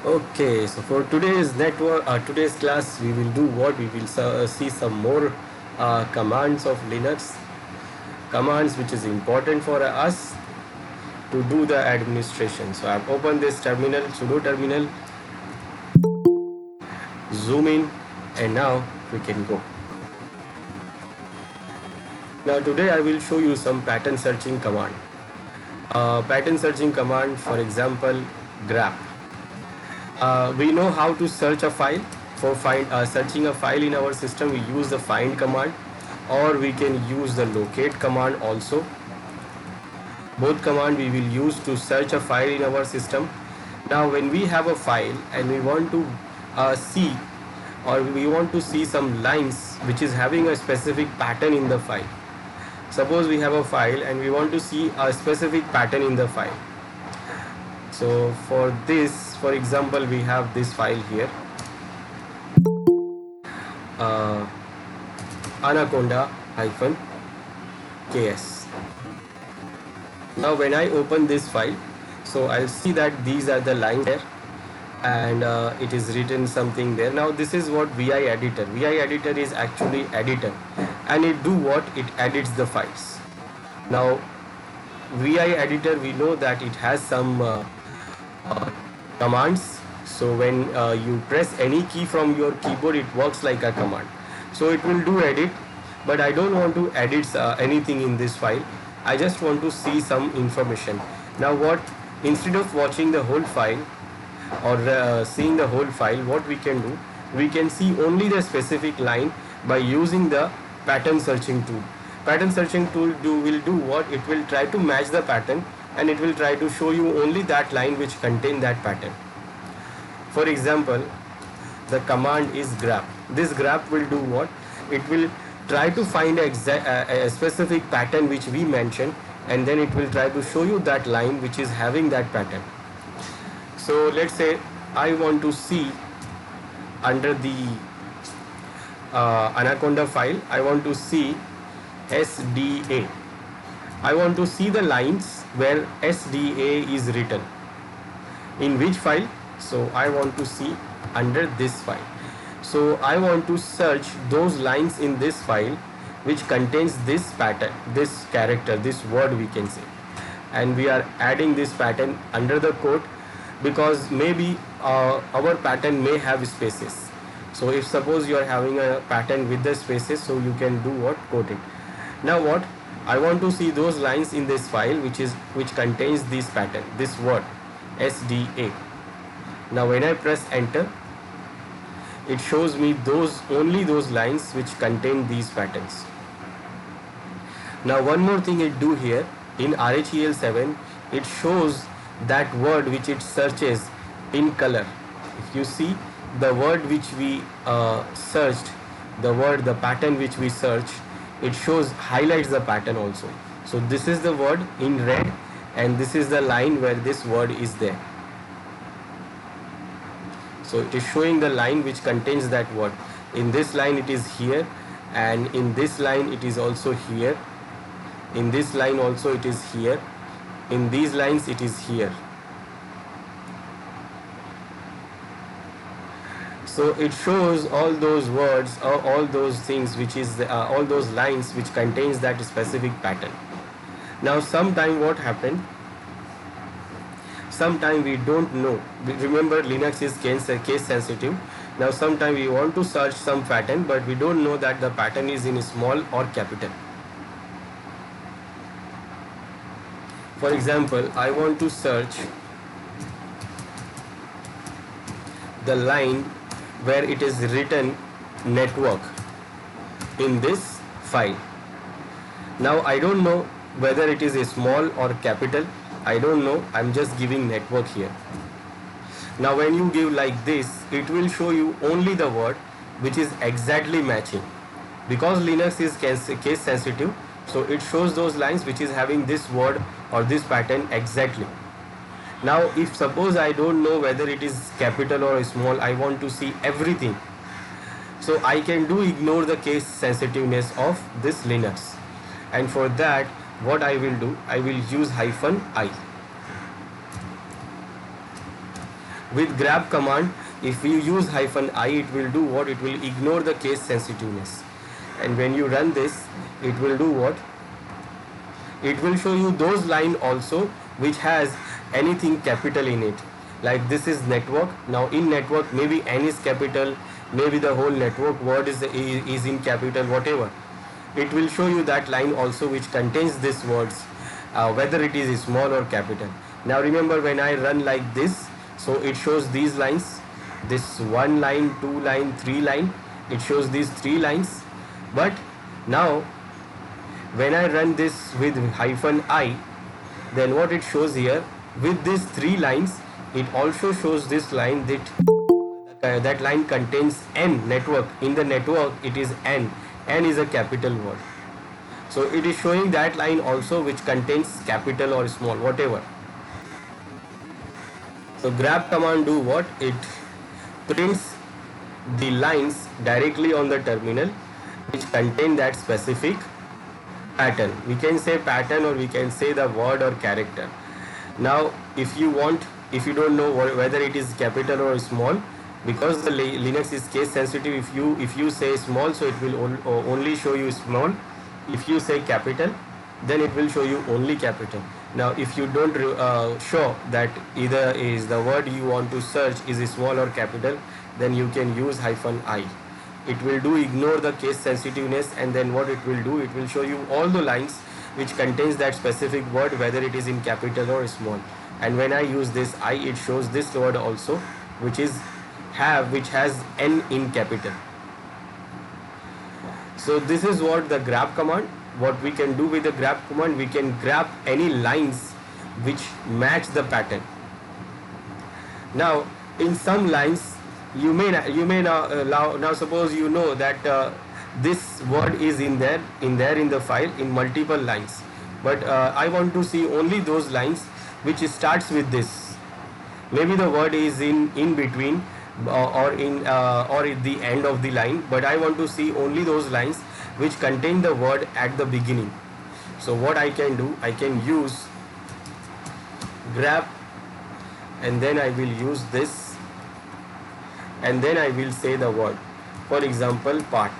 Okay, so for today's class, we will do what we will see some more commands of Linux, commands which is important for us to do the administration. So I've opened this terminal, sudo terminal, zoom in, and now we can go. Now today I will show you some pattern searching command. Pattern searching command, for example, grep. We know how to search a file. For searching a file in our system, we use the find command, or we can use the locate command also. Both command we will use to search a file in our system. Now when we have a file and we want to see, or we want to see some lines which is having a specific pattern in the file. Suppose we have a file and we want to see a specific pattern in the file. So for this, for example, we have this file here, anaconda-ks. Now when I open this file, so I'll see that these are the lines there, and it is written something there. Now this is what VI editor. VI editor is actually editor, and it do what? It edits the files. Now VI editor, we know that it has some commands. So when you press any key from your keyboard, it works like a command. So it will do edit, but I don't want to edit anything in this file. I just want to see some information. Now what, instead of watching the whole file or seeing the whole file, what we can do, we can see only the specific line by using the pattern searching tool. Pattern searching tool will do what? It will try to match the pattern, and it will try to show you only that line which contain that pattern. For example, the command is grep. This grep will do what? It will try to find a specific pattern which we mentioned, and then it will try to show you that line which is having that pattern. So let's say I want to see under the Anaconda file, I want to see SDA. I want to see the lines where SDA is written. In which file? So I want to see under this file. So I want to search those lines in this file which contains this pattern, this character, this word we can say. And we are adding this pattern under the quote because maybe our pattern may have spaces. So if suppose you are having a pattern with the spaces, so you can do what? Quote it. Now what? I want to see those lines in this file which contains this pattern, this word SDA. Now when I press enter, it shows me only those lines which contain these patterns. Now one more thing it do here, in RHEL7 it shows that word which it searches in color. If you see the word which we searched, the pattern which we searched, it highlights the pattern also. So this is the word in red, and this is the line where this word is there. So it is showing the line which contains that word. In this line it is here, and in this line it is also here. In this line also it is here. In these lines it is here. So it shows all those words or all those things which is all those lines which contains that specific pattern. Now sometime what happened? Sometime we don't know. Remember, Linux is case sensitive. Now sometime we want to search some pattern, but we don't know that the pattern is in small or capital. For example, I want to search the line where it is written network in this file. Now I don't know whether it is a small or capital. I don't know. I'm just giving network here. Now when you give like this, it will show you only the word which is exactly matching. Because Linux is case sensitive, so it shows those lines which is having this word or this pattern exactly. Now if suppose I don't know whether it is capital or small, I want to see everything. So I can ignore the case sensitiveness of this Linux. And for that, what I will do, I will use -i. With grab command, if you use -i, it will do what? It will ignore the case sensitiveness. And when you run this, it will do what? It will show you those line also which has anything capital in it. Like this is network. Now in network, maybe n is capital, maybe the whole network word is in capital, whatever. It will show you that line also which contains these words, whether it is small or capital. Now remember, when I run like this, so it shows these lines, this one line, two line, three line, it shows these three lines. But now when I run this with -i, then what it shows here, with these three lines, it also shows this line that line contains n network. In the network, it is n. N is a capital word. So it is showing that line also which contains capital or small, whatever. So grab command do what? It prints the lines directly on the terminal which contain that specific pattern. We can say pattern, or we can say the word or character. Now if you don't know whether it is capital or small, because the Linux is case sensitive, if you say small, so it will only show you small. If you say capital, then it will show you only capital. Now if you don't show that either is the word you want to search is small or capital, then you can use -i. It will do ignore the case sensitiveness, and then what it will do, it will show you all the lines which contains that specific word, whether it is in capital or small. And when I use this I, it shows this word also which has n in capital. So this is what the grab command. What we can do with the grab command, we can grab any lines which match the pattern. Now in some lines, you may now suppose you know that this word is in the file in multiple lines, but I want to see only those lines which starts with this. Maybe the word is in between or at the end of the line, but I want to see only those lines which contain the word at the beginning. So what I can do, I can use grab, and then I will use this, and then I will say the word. For example, part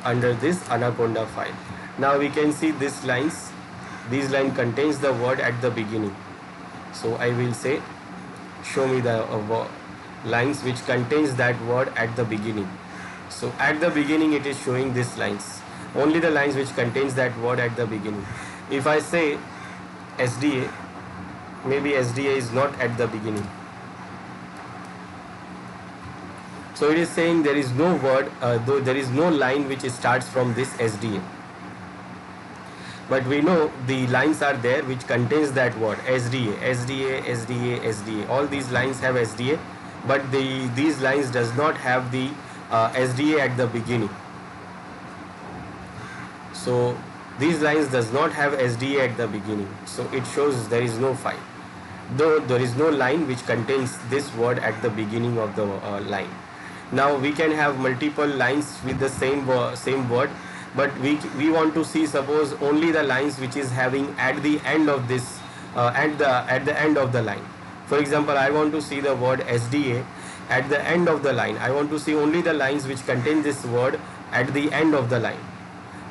under this Anaconda file. Now we can see these lines. This line contains the word at the beginning. So I will say, show me the lines which contains that word at the beginning. So at the beginning it is showing these lines, only the lines which contains that word at the beginning. If I say SDA, maybe SDA is not at the beginning. So it is saying there is no word, though there is no line which starts from this SDA. But we know the lines are there which contains that word SDA, SDA, SDA, SDA. All these lines have SDA, but these lines does not have the SDA at the beginning. So these lines does not have SDA at the beginning. So it shows there is no file, though there is no line which contains this word at the beginning of the line. Now we can have multiple lines with the same word, but we want to see, suppose, only the lines which is having at the end of this at the end of the line. For example, I want to see the word SDA at the end of the line. I want to see only the lines which contain this word at the end of the line.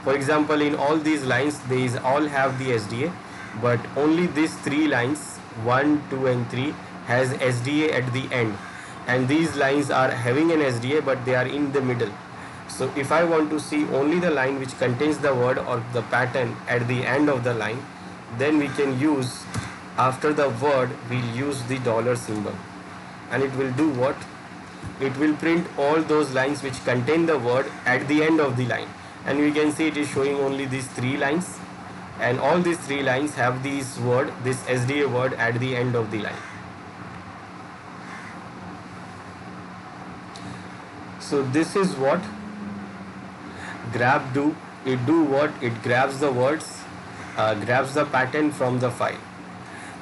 For example, in all these lines, these all have the SDA, but only these three lines, 1, 2 and 3, has SDA at the end, and these lines are having an SDA but they are in the middle. So if I want to see only the line which contains the word or the pattern at the end of the line, then we can use, after the word, we'll use the dollar symbol, and it will do what? It will print all those lines which contain the word at the end of the line. And we can see it is showing only these three lines, and all these three lines have this SDA word at the end of the line. So this is what grab do. It do what? It grabs the words, grabs the pattern from the file.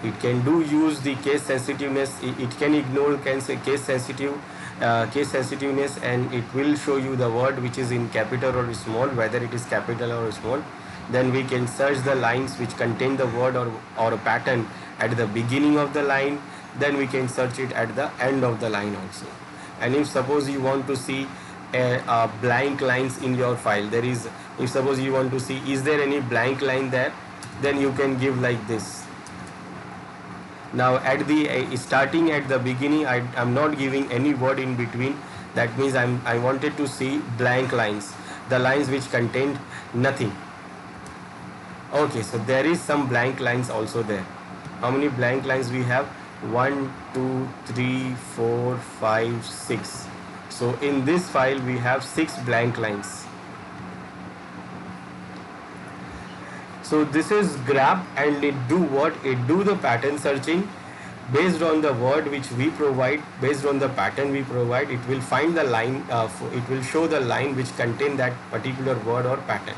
It can use the case sensitiveness. It can ignore case sensitiveness, and it will show you the word which is in capital or small, whether it is capital or small. Then we can search the lines which contain the word or a pattern at the beginning of the line, then we can search it at the end of the line also. And if suppose you want to see a blank lines in your file, there is, if suppose you want to see is there any blank line there, then you can give like this. Now at the starting at the beginning, I'm not giving any word in between. That means I wanted to see blank lines, the lines which contained nothing. Okay, so there is some blank lines also there. How many blank lines we have? 1 2 3 4 5 6. So in this file we have 6 blank lines. So this is grep, and it do what? It do the pattern searching based on the word which we provide, based on the pattern we provide. It will find the line, it will show the line which contain that particular word or pattern.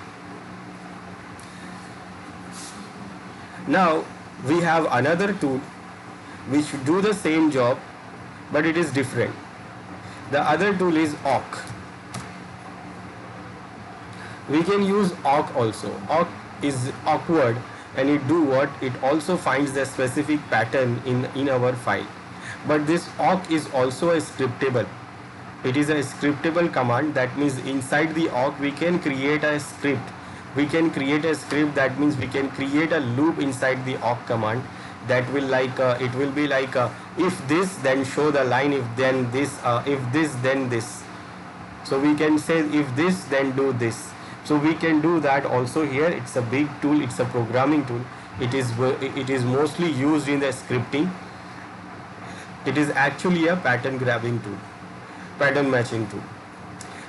Now we have another tool which do the same job, but it is different. The other tool is awk. We can use awk also. Awk is awkward, and it do what? It also finds the specific pattern in our file. But this awk is also a scriptable. It is a scriptable command. That means inside the awk we can create a script. We can create a script. That means we can create a loop inside the awk command that will like it will be like if this then show the line, if then this, if this then this. So we can say if this then do this. So we can do that also here. It's a big tool, it's a programming tool. It is mostly used in the scripting. It is actually a pattern grabbing tool, pattern matching tool.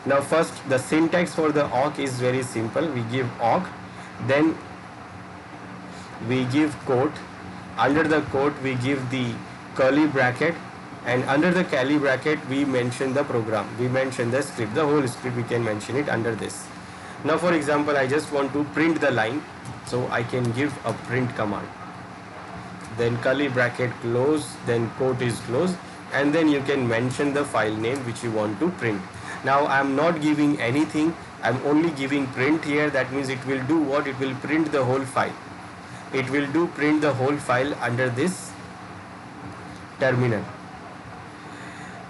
Now first, the syntax for the awk is very simple. We give awk, then we give quote. Under the quote we give the curly bracket, and under the curly bracket we mention the program, we mention the script, the whole script we can mention it under this. Now for example, I just want to print the line, so I can give a print command, then curly bracket close, then quote is closed, and then you can mention the file name which you want to print. Now I am not giving anything, I am only giving print here. That means it will do what? It will print the whole file. It will do print the whole file under this terminal.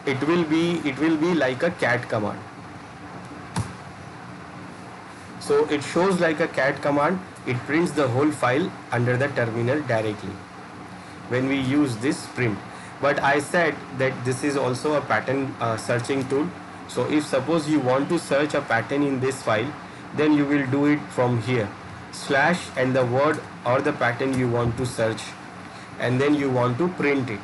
It will be like a cat command. So it shows like a cat command. It prints the whole file under the terminal directly when we use this print. But I said that this is also a pattern searching tool. So if suppose you want to search a pattern in this file, then you will do it from here, slash and the word or the pattern you want to search, and then you want to print it.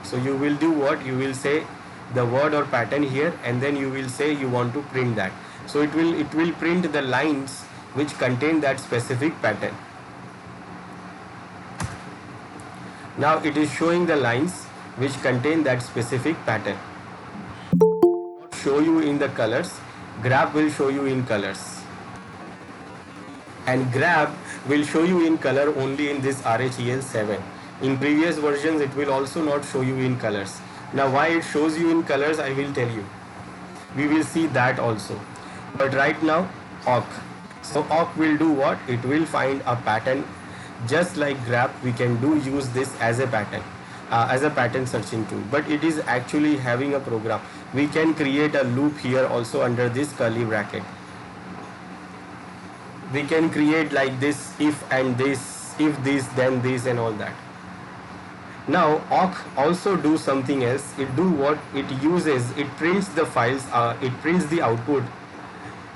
So you will do what? You will say the word or pattern here, and then you will say you want to print that. So it will print the lines which contain that specific pattern. Now it is showing the lines which contain that specific pattern. Show you in the colors, grep will show you in colors, and grep will show you in color only in this RHEL 7. In previous versions it will also not show you in colors. Now why it shows you in colors, I will tell you. We will see that also. But right now, awk. So awk will do what? It will find a pattern. Just like grep, we can use this as a pattern searching tool. But it is actually having a program. We can create a loop here also under this curly bracket. We can create like this, if and this, if this then this, and all that. Now awk also do something else. It do what? It uses, it prints the files, it prints the output,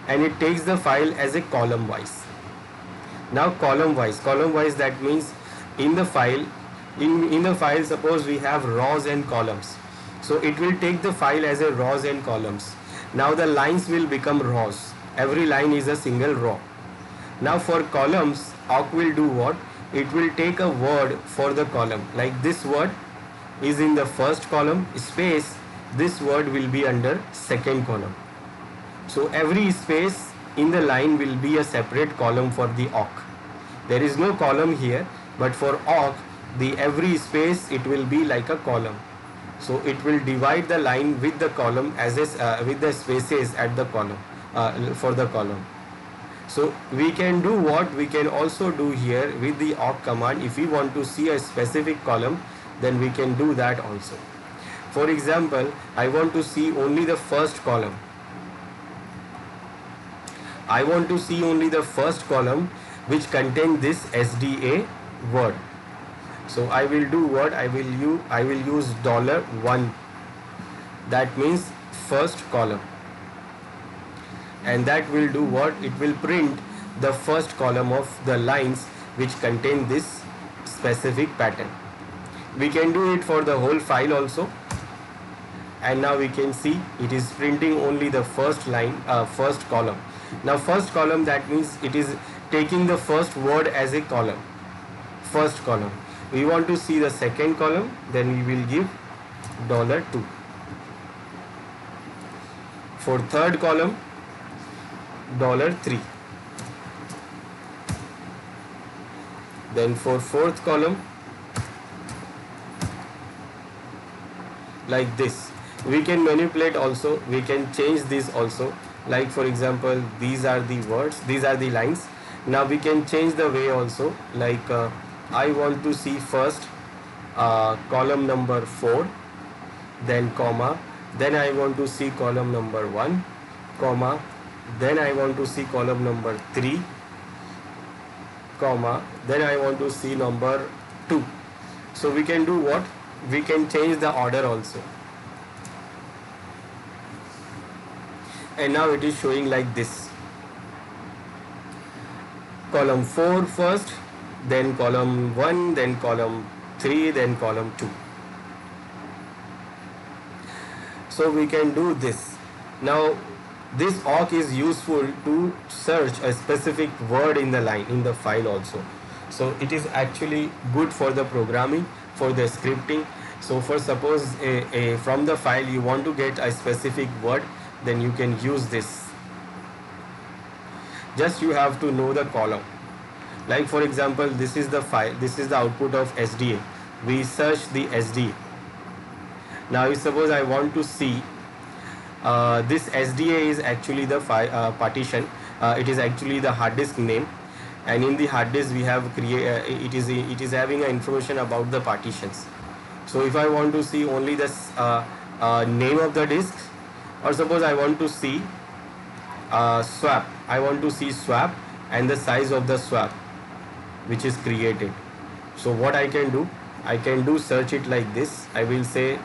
and it takes the file as a column wise. Now column wise, that means in the file, in the file suppose we have rows and columns. So it will take the file as a rows and columns. Now the lines will become rows. Every line is a single row. Now for columns, awk will do what? It will take a word for the column. Like this word is in the first column, space, this word will be under second column. So every space in the line will be a separate column for the awk. There is no column here, but for awk, the every space it will be like a column. So it will divide the line with the column as with the spaces at the column for the column. So we can do what? We can also do here with the awk command. If we want to see a specific column, then we can do that also. For example, I want to see only the first column. I want to see only the first column which contain this SDA word. So I will do what? I will use $1. That means first column. And that will do what? It will print the first column of the lines which contain this specific pattern. We can do it for the whole file also. And now we can see it is printing only the first line, first column. Now first column, that means it is taking the first word as a column. First column. We want to see the second column, then we will give $2. For third column, $3. Then for fourth column, like this. We can manipulate also, we can change this also. Like for example, these are the words, these are the lines. Now we can change the way also, like I want to see first column number 4, then comma, then I want to see column number 1, comma, then I want to see column number 3, comma, then I want to see number 2. So we can do what? We can change the order also. And now it is showing like this. Column 4 first, then column 1, then column 3, then column 2. So we can do this. Now this awk is useful to search a specific word in the line, in the file also. So it is actually good for the programming, for the scripting. So for suppose from the file you want to get a specific word, then you can use this. Just you have to know the column. Like for example, this is the file, this is the output of SDA. We search the SDA. Now if suppose I want to see this SDA is actually the file partition. It is actually the hard disk name, and in the hard disk we have it is having information about the partitions. So if I want to see only the name of the disk, or suppose I want to see swap, I want to see swap and the size of the swap which is created. So what I can do? I can do search it like this. I will say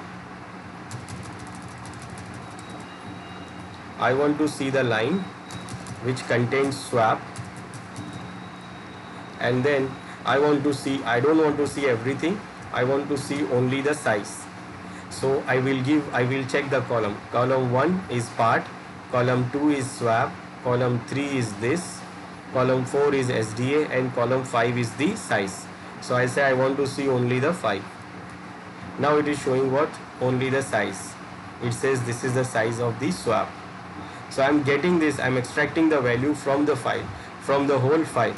I want to see the line which contains swap, and then I want to see, I don't want to see everything, I want to see only the size. So I will check the column. Column 1 is part, column 2 is swap, column 3 is this, column 4 is SDA, and column 5 is the size. So I say I want to see only the 5. Now it is showing what? Only the size. It says this is the size of the swap. So I am getting this, I am extracting the value from the file, from the whole file.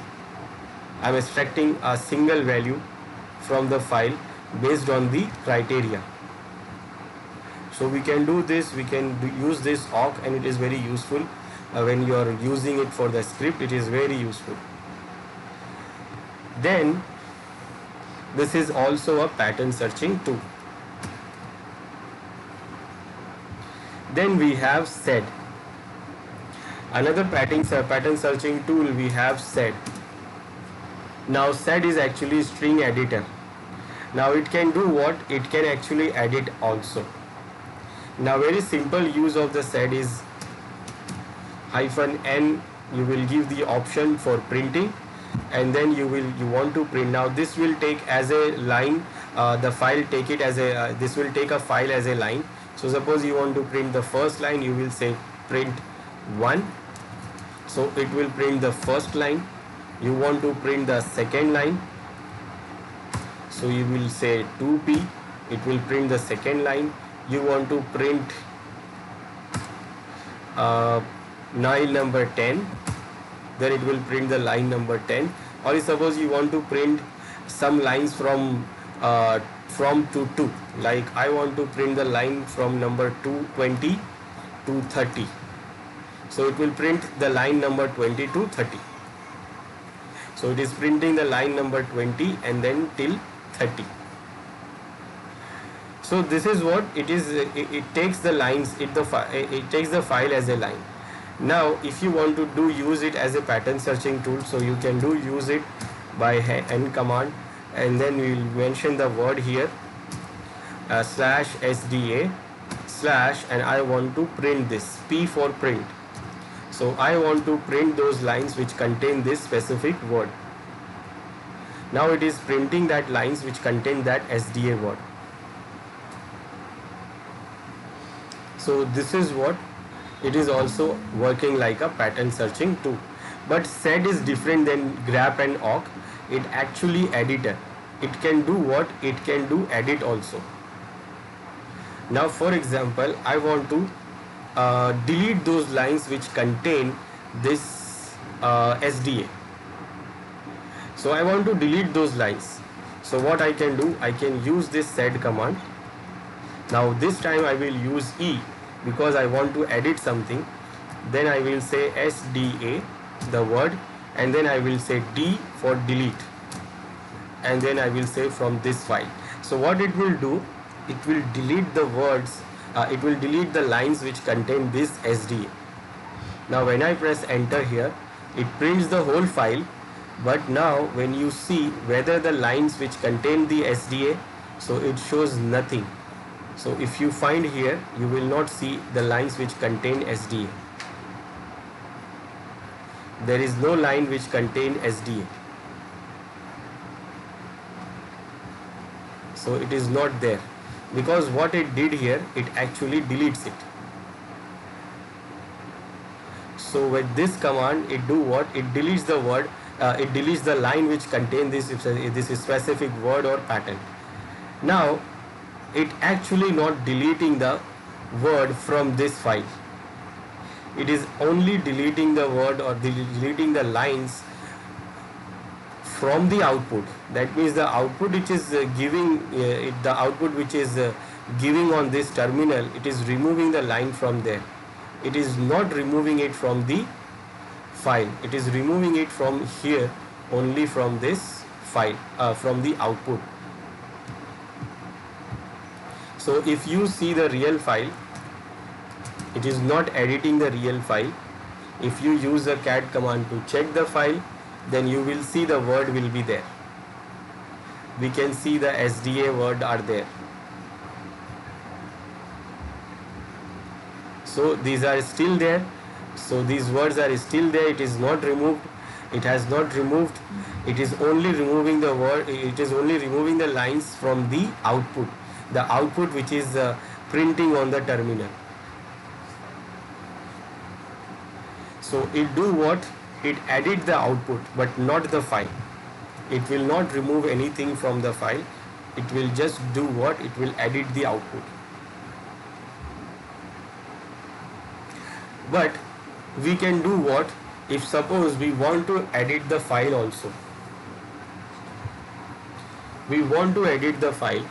I am extracting a single value from the file based on the criteria. So we can do this, we can use this awk, and it is very useful when you are using it for the script. It is very useful. Then this is also a pattern searching tool. Then we have sed. Another pattern searching tool we have sed. Now sed is actually string editor. Now it can do what? It can actually edit also. Now very simple use of the sed is -n. You will give the option for printing, and then you want to print. Now this will take as a line, the file take it as a this will take a file as a line. So suppose you want to print the first line, you will say print 1. So it will print the first line. You want to print the second line, so you will say 2p. It will print the second line. You want to print line number 10, then it will print the line number 10. Or suppose you want to print some lines from to 2, like I want to print the line from number 220 to 30. So it will print the line number 20 to 30. So it is printing the line number 20 and then till 30. So this is what it is. It takes the lines, it takes the file as a line. Now if you want to use it as a pattern searching tool, so you can use it by n command, and then we will mention the word here, slash sda slash, and I want to print this, p for print. So I want to print those lines which contain this specific word. Now it is printing that lines which contain that SDA word. So this is what it is, also working like a pattern searching tool. But sed is different than grep and awk. It actually editor. It can do what? It can do edit also. Now for example, I want to delete those lines which contain this SDA. So I want to delete those lines. So what I can do, I can use this sed command. Now this time I will use E because I want to edit something. Then I will say SDA, the word, and then I will say D for delete, and then I will say from this file. So what it will do, it will delete the words, it will delete the lines which contain this SDA. Now when I press enter here, it prints the whole file. But now when you see whether the lines which contain the SDA, so it shows nothing. So if you find here, you will not see the lines which contain SDA. There is no line which contain SDA. So it is not there, because what it did here, it actually deletes it. So with this command, it do what? It deletes the word, it deletes the line which contains this specific word or pattern. Now it actually not deleting the word from this file. It is only deleting the word or deleting the lines from the output. That means the output which is giving the output which is giving on this terminal, it is removing the line from there. It is not removing it from the file. It is removing it from here, only from this file, from the output. So if you see the real file, it is not editing the real file. If you use the cat command to check the file, then you will see the word will be there. We can see the SDA word are there. So these are still there. So these words are still there. It is not removed. It has not removed. It is only removing the word. It is only removing the lines from the output. The output which is printing on the terminal. So it do what? It edit the output, but not the file. It will not remove anything from the file. It will just do what? It will edit the output. But we can do what? If suppose we want to edit the file also. We want to edit the file.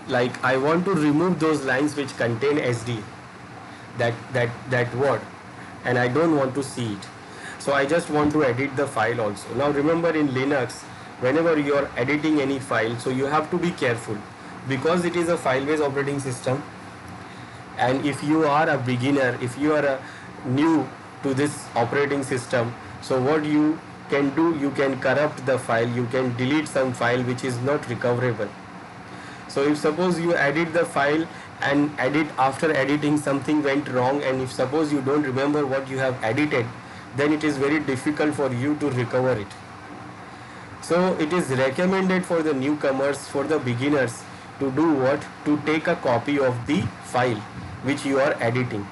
Like I want to remove those lines which contain SD, that word, and I don't want to see it. So I just want to edit the file also. Now remember, in Linux, whenever you are editing any file, so you have to be careful, because it is a file-based operating system. And if you are a beginner, if you are new to this operating system, so what you can do, you can corrupt the file, you can delete some file which is not recoverable. So if suppose you edit the file and after editing something went wrong, and if suppose you don't remember what you have edited, then it is very difficult for you to recover it. So it is recommended for the newcomers, for the beginners, to do what? To take a copy of the file which you are editing.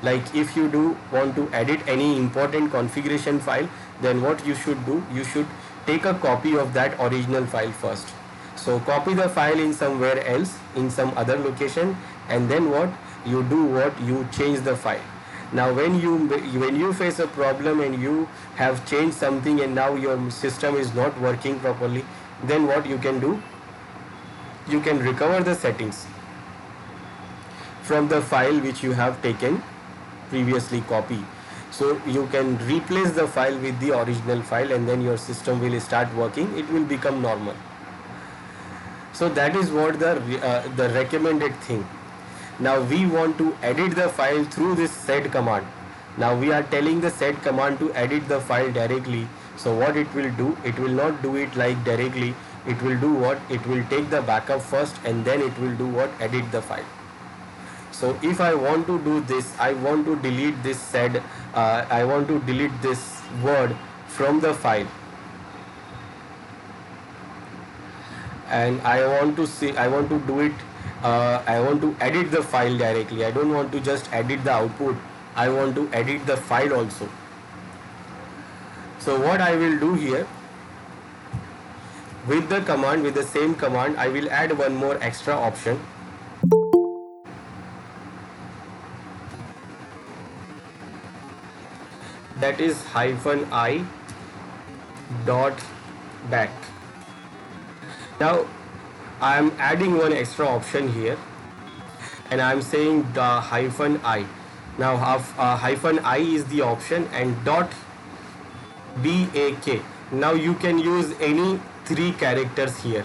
Like if you do want to edit any important configuration file, then what you should do? You should take a copy of that original file first. So copy the file in somewhere else, in some other location, and then what? You do what? You change the file. Now when you face a problem and you have changed something and now your system is not working properly, then what you can do? You can recover the settings from the file which you have taken previously copy. So you can replace the file with the original file, and then your system will start working. It will become normal. So that is what the recommended thing. Now we want to edit the file through this sed command. Now we are telling the sed command to edit the file directly. So what it will do, it will not do it like directly. It will do what? It will take the backup first and then it will do what? Edit the file. So if I want to do this, I want to delete this sed, I want to delete this word from the file. And I want to see, I want to do it, I want to edit the file directly. I don't want to just edit the output. I want to edit the file also. So what I will do here, with the command, with the same command, I will add one more extra option. That is -i dot back. Now I am adding one extra option here and I am saying the -i. Now -i is the option and dot back. Now you can use any three characters here.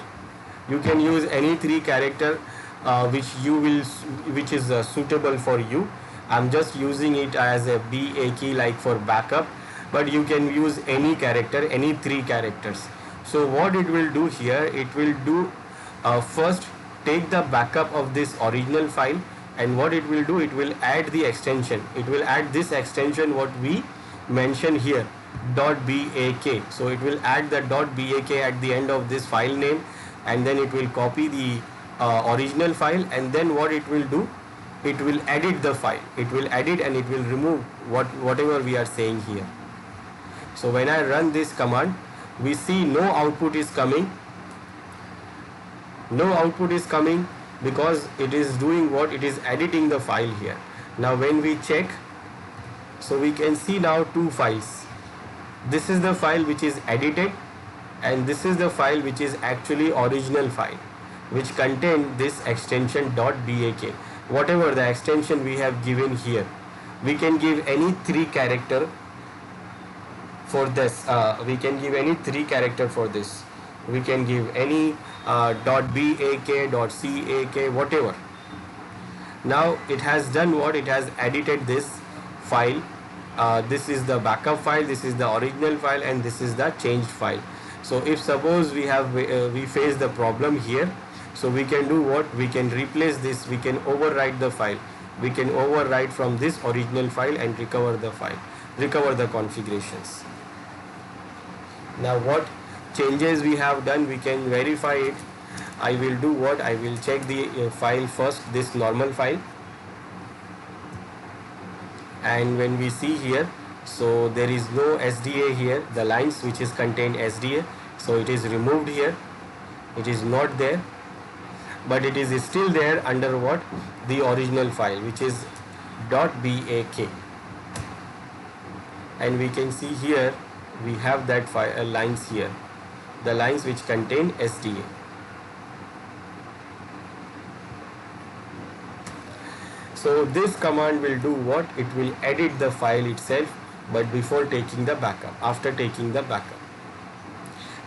You can use any three character which is suitable for you. I'm just using it as a back like for backup, but you can use any character, any three characters. So what it will do here, it will do first take the backup of this original file, and what it will do, it will add the extension. It will add this extension what we mentioned here, .back. So it will add the .back at the end of this file name, and then it will copy the original file, and then what it will do, it will edit the file. It will edit and it will remove whatever we are saying here. So when I run this command, we see no output is coming. No output is coming because it is doing what? It is editing the file here. Now when we check, so we can see now two files. This is the file which is edited, and this is the file which is actually original file, which contain this extension .back. Whatever the extension we have given here, we can give any three character for this. We can give any three character for this. We can give any .back, .cac, whatever. Now it has done what? It has edited this file. This is the backup file, this is the original file, and this is the changed file. So if suppose we have we face the problem here, so we can do what? We can replace this, we can overwrite the file. We can overwrite from this original file and recover the file, recover the configurations. Now what changes we have done, we can verify it. I will do what? I will check the file first, this normal file. And when we see here, so there is no SDA here, the lines which is contained SDA, so it is removed here. It is not there, but it is still there under what? The original file, which is .back. And we can see here we have that file lines here, the lines which contain SDA. So this command will do what? It will edit the file itself, but before taking the backup, after taking the backup.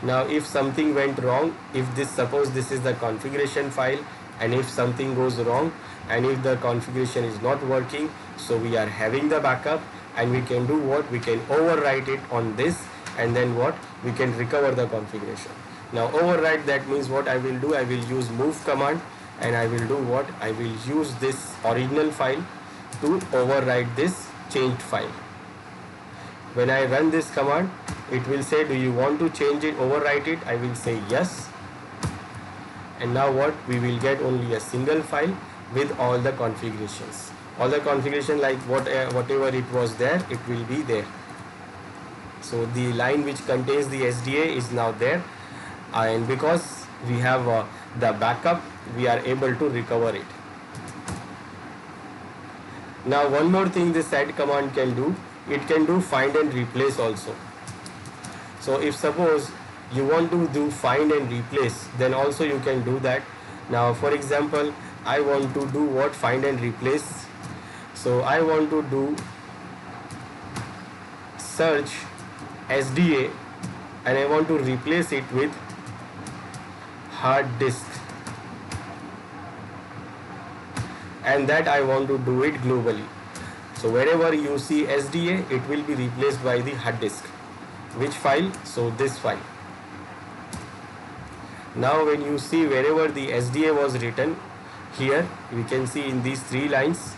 Now if something went wrong, if this, suppose this is the configuration file, and if something goes wrong and if the configuration is not working, so we are having the backup, and we can do what? We can overwrite it on this, and then what? We can recover the configuration. Now overwrite, that means what I will do? I will use move command, and I will do what? I will use this original file to overwrite this changed file. When I run this command, it will say, do you want to change it, overwrite it? I will say yes. And now what? We will get only a single file with all the configurations. All the configuration, like whatever it was there, it will be there. So the line which contains the SDA is now there, and because we have the backup, we are able to recover it. Now one more thing this sed command can do, it can do find and replace also. So if suppose you want to do find and replace, then also you can do that. Now for example, I want to do what? Find and replace. So I want to do search SDA, and I want to replace it with hard disk. and that I want to do it globally. So wherever you see SDA, it will be replaced by the hard disk. Which file? So this file. Now when you see wherever the SDA was written, here we can see in these 3 lines.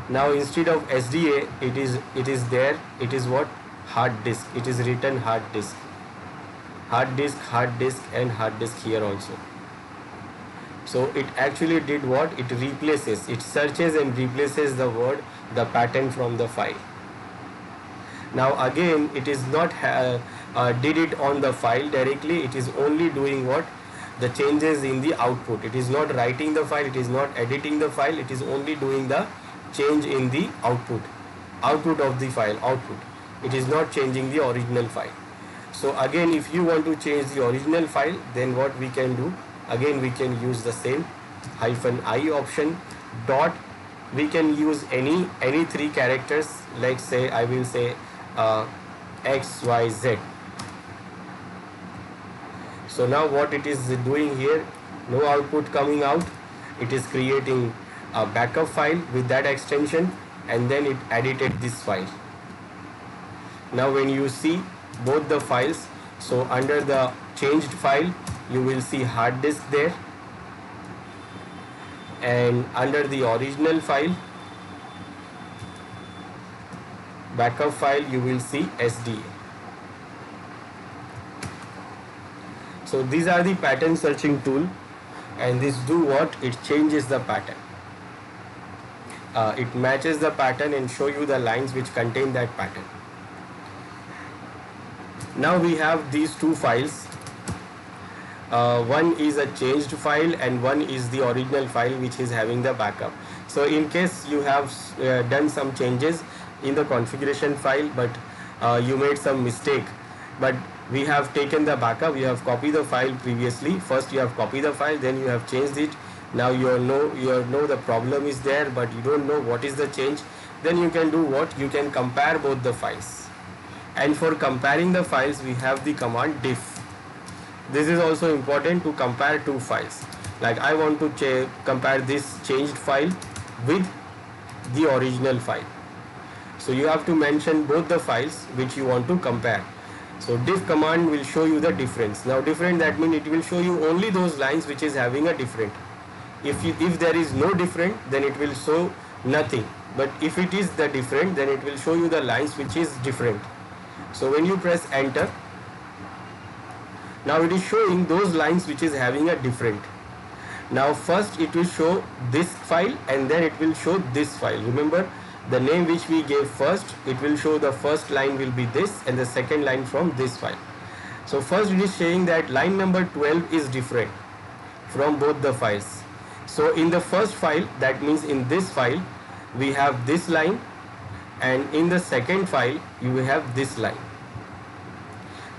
Now instead of SDA, it is there. It is what? Hard disk. It is written hard disk. Hard disk, and hard disk here also. So it actually did what? It replaces. It searches and replaces the word, the pattern from the file. Now again, it is not did it on the file directly. It is only doing what? The changes in the output. It is not writing the file. It is not editing the file. It is only doing the change in the output of the file output. It is not changing the original file. So again, if you want to change the original file, then what we can do? Again, we can use the same -i option, dot. We can use any 3 characters, like say I will say X, Y, Z. So now what it is doing here? No output coming out. It is creating a backup file with that extension, and then it edited this file. Now when you see both the files, so under the changed file you will see hard disk there, and under the original file, backup file, you will see SDA. So these are the pattern searching tool, and this do what? It changes the pattern. It matches the pattern and show you the lines which contain that pattern. Now we have these 2 files. One is a changed file and one is the original file which is having the backup. So in case you have done some changes in the configuration file, but you made some mistake, but we have taken the backup, you have copied the file previously. First you have copied the file, then you have changed it. Now you know the problem is there, but you don't know what is the change. Then you can do what? You can compare both the files. And for comparing the files, we have the command diff. This is also important to compare 2 files. Like I want to compare this changed file with the original file. So you have to mention both the files which you want to compare. So diff command will show you the difference. Now different, that means it will show you only those lines which is having a different. If there is no different, then it will show nothing. But if it is the different, then it will show you the lines which is different. So when you press enter, now it is showing those lines which is having a different. Now first it will show this file, and then it will show this file. Remember the name which we gave first, it will show the first line will be this and the second line from this file. So first it is saying that line number 12 is different from both the files. So in the first file, that means in this file we have this line, and in the second file you will have this line.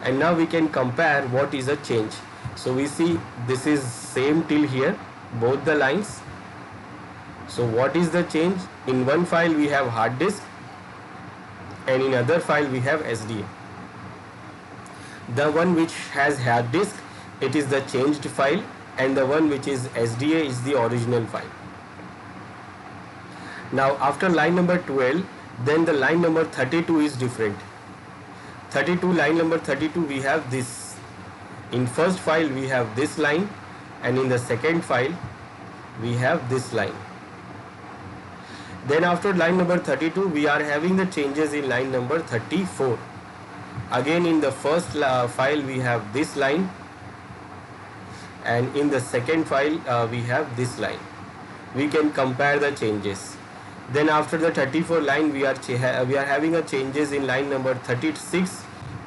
And now we can compare what is a change. So we see this is same till here, both the lines. So what is the change? In one file we have hard disk, and in other file we have SDA. The one which has hard disk, it is the changed file, and the one which is SDA is the original file. Now after line number 12, then the line number 32 is different. 32, line number 32, we have this. In first file we have this line, and in the second file we have this line. Then after line number 32, we are having the changes in line number 34. Again in the first file we have this line, and in the second file we have this line. We can compare the changes. Then after the 34 line, we are having a changes in line number 36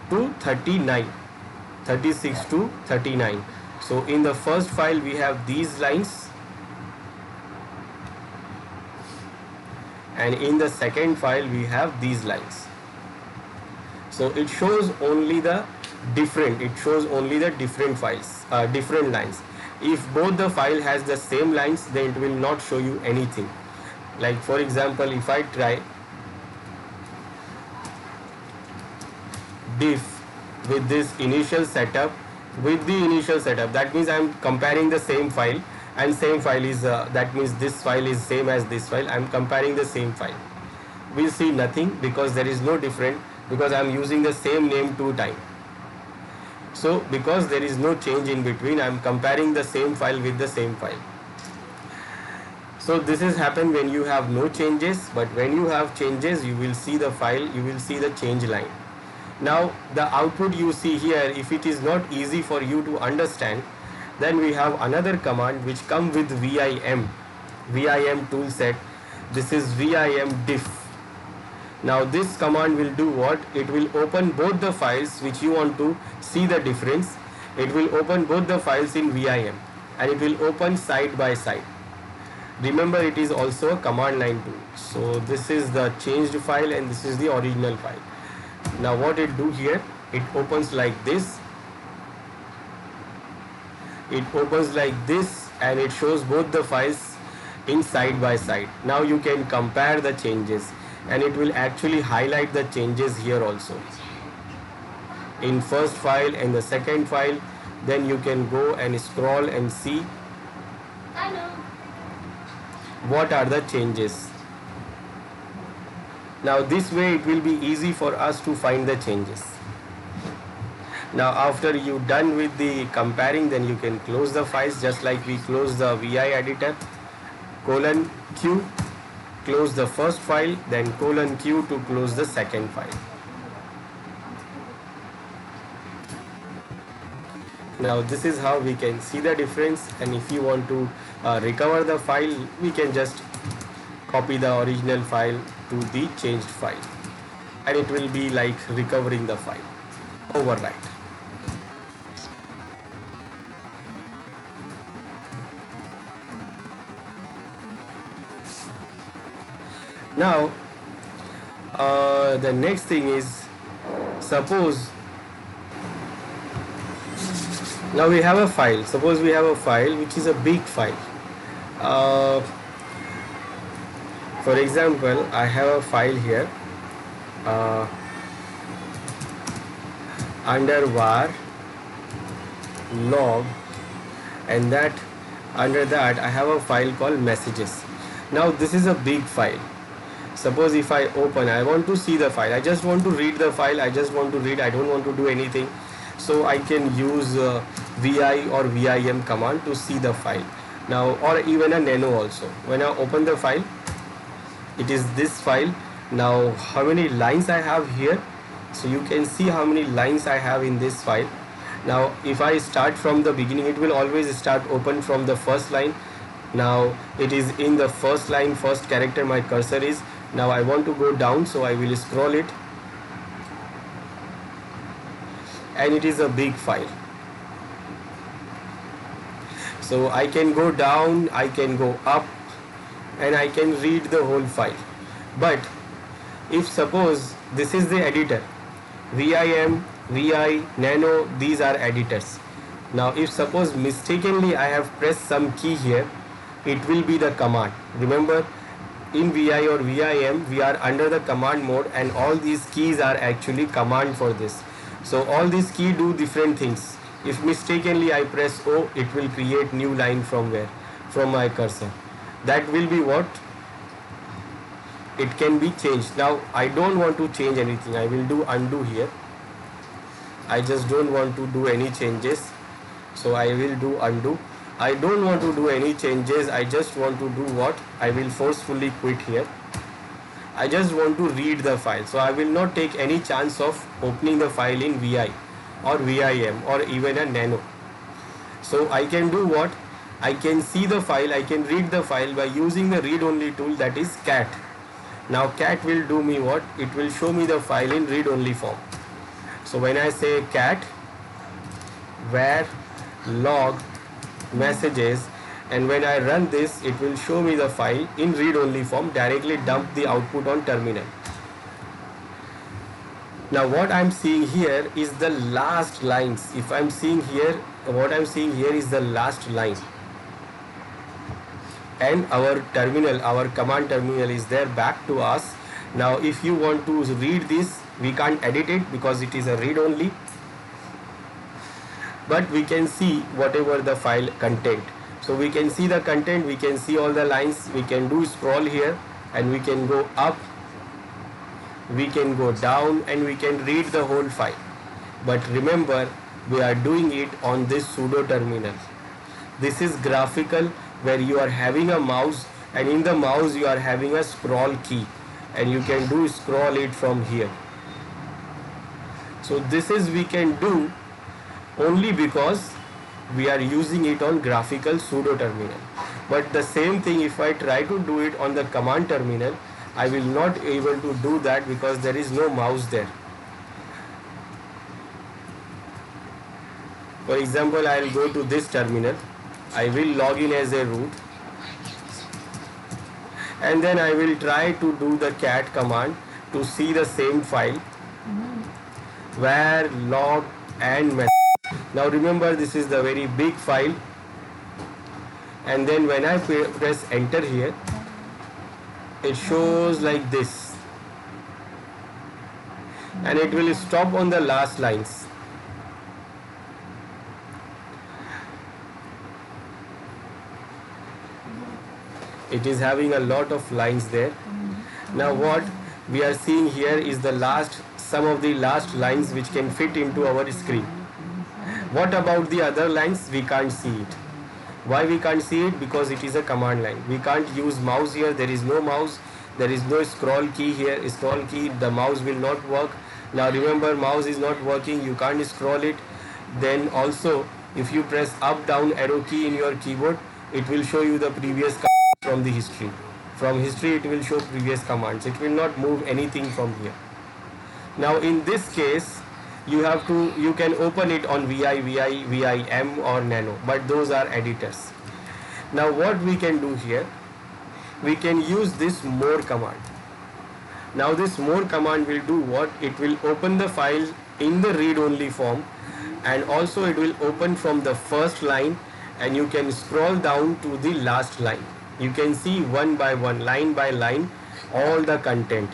to 39. 36 to 39. So in the first file we have these lines, and in the second file we have these lines. So it shows only the different. It shows only the different files, different lines. If both the file has the same lines, then it will not show you anything. Like for example, if I try diff with this initial setup, that means I am comparing the same file, and same file is that means this file is same as this file. I'm comparing the same file. We'll see nothing because there is no different, because I'm using the same name 2 times. So because there is no change in between, I'm comparing the same file with the same file. So this is happen when you have no changes, but when you have changes, you will see the file, you will see the change line. Now the output you see here, if it is not easy for you to understand, then we have another command which come with vim toolset. This is vim diff. Now this command will do what? It will open both the files which you want to see the difference. It will open both the files in vim and it will open side by side. Remember, it is also a command line tool. So this is the changed file and this is the original file. Now what it do here, it opens like this. It opens like this and it shows both the files in side by side. Now you can compare the changes and it will actually highlight the changes here also. In first file and the second file, then you can go and scroll and see what are the changes. Now this way it will be easy for us to find the changes. Now after you done with the comparing, then you can close the files just like we close the VI editor, :Q, close the first file, then :Q to close the second file. Now this is how we can see the difference, and if you want to recover the file, we can just copy the original file to the changed file and it will be like recovering the file. Overwrite. Now the next thing is, suppose now we have a file. Suppose we have a file which is a big file. For example, I have a file here under var log, and that under that I have a file called messages. Now this is a big file. Suppose if I open, I want to see the file, I just want to read the file, I just want to read, I don't want to do anything. So I can use vi or vim command to see the file. Now, or even a nano also. When I open the file, it is this file. Now how many lines I have here? So you can see how many lines I have in this file. Now if I start from the beginning, it will always start open from the first line. Now it is in the first line, first character my cursor is. Now I want to go down, so I will scroll it, and it is a big file. So I can go down, I can go up, and I can read the whole file. But if suppose this is the editor, vim, vi, nano, these are editors. Now if suppose mistakenly I have pressed some key here, it will be the command. Remember, in vi or vim we are under the command mode, and all these keys are actually command for this. So all these keys do different things. If mistakenly I press O, it will create new line from where? From my cursor. That will be what? It can be changed. Now I don't want to change anything. I will do undo here. I just don't want to do any changes. So I will do undo. I don't want to do any changes. I just want to do what? I will forcefully quit here. I just want to read the file. So I will not take any chance of opening the file in VI or VIM or even a nano. So I can do what? I can see the file, I can read the file by using the read only tool, that is cat. Now cat will do me what? It will show me the file in read only form. So when I say cat var log messages, and when I run this, it will show me the file in read only form, directly dump the output on terminal. Now what I'm seeing here is the last lines. If I'm seeing here, what I'm seeing here is the last line, and our terminal, our command terminal is there back to us. Now if you want to read this, we can't edit it because it is a read only, but we can see whatever the file content. So we can see the content, we can see all the lines, we can do scroll here, and we can go up, we can go down, and we can read the whole file. But remember, we are doing it on this pseudo terminal. This is graphical, where you are having a mouse, and in the mouse you are having a scroll key, and you can do scroll it from here. So this is we can do only because we are using it on graphical pseudo terminal. But the same thing, if I try to do it on the command terminal, I will not able to do that because there is no mouse there. For example, I will go to this terminal, I will log in as a root, and then I will try to do the cat command to see the same file where log and method. Now remember, this is the very big file, and then when I press enter here, it shows like this, and it will stop on the last lines. It is having a lot of lines there. Now what we are seeing here is the last, some of the last lines which can fit into our screen. What about the other lines? We can't see it. Why we can't see it? Because it is a command line. We can't use mouse here. There is no mouse. There is no scroll key here. Scroll key, the mouse will not work. Now remember, mouse is not working. You can't scroll it. Then also, if you press up down arrow key in your keyboard, it will show you the previous from the history. From history it will show previous commands. It will not move anything from here. Now in this case, you can open it on vim or nano, but those are editors. Now what we can do here, we can use this more command. Now this more command will do what? It will open the file in the read only form, and also it will open from the first line, and you can scroll down to the last line. You can see one by one, line by line, all the content.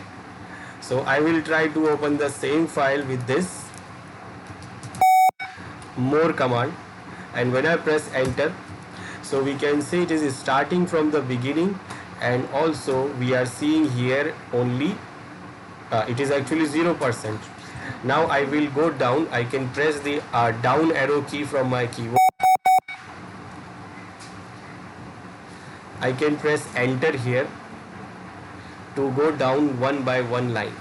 So I will try to open the same file with this more command, and when I press enter, so we can see it is starting from the beginning, and also we are seeing here only it is actually 0%. Now I will go down. I can press the down arrow key from my keyboard. I can press enter here to go down one by one line.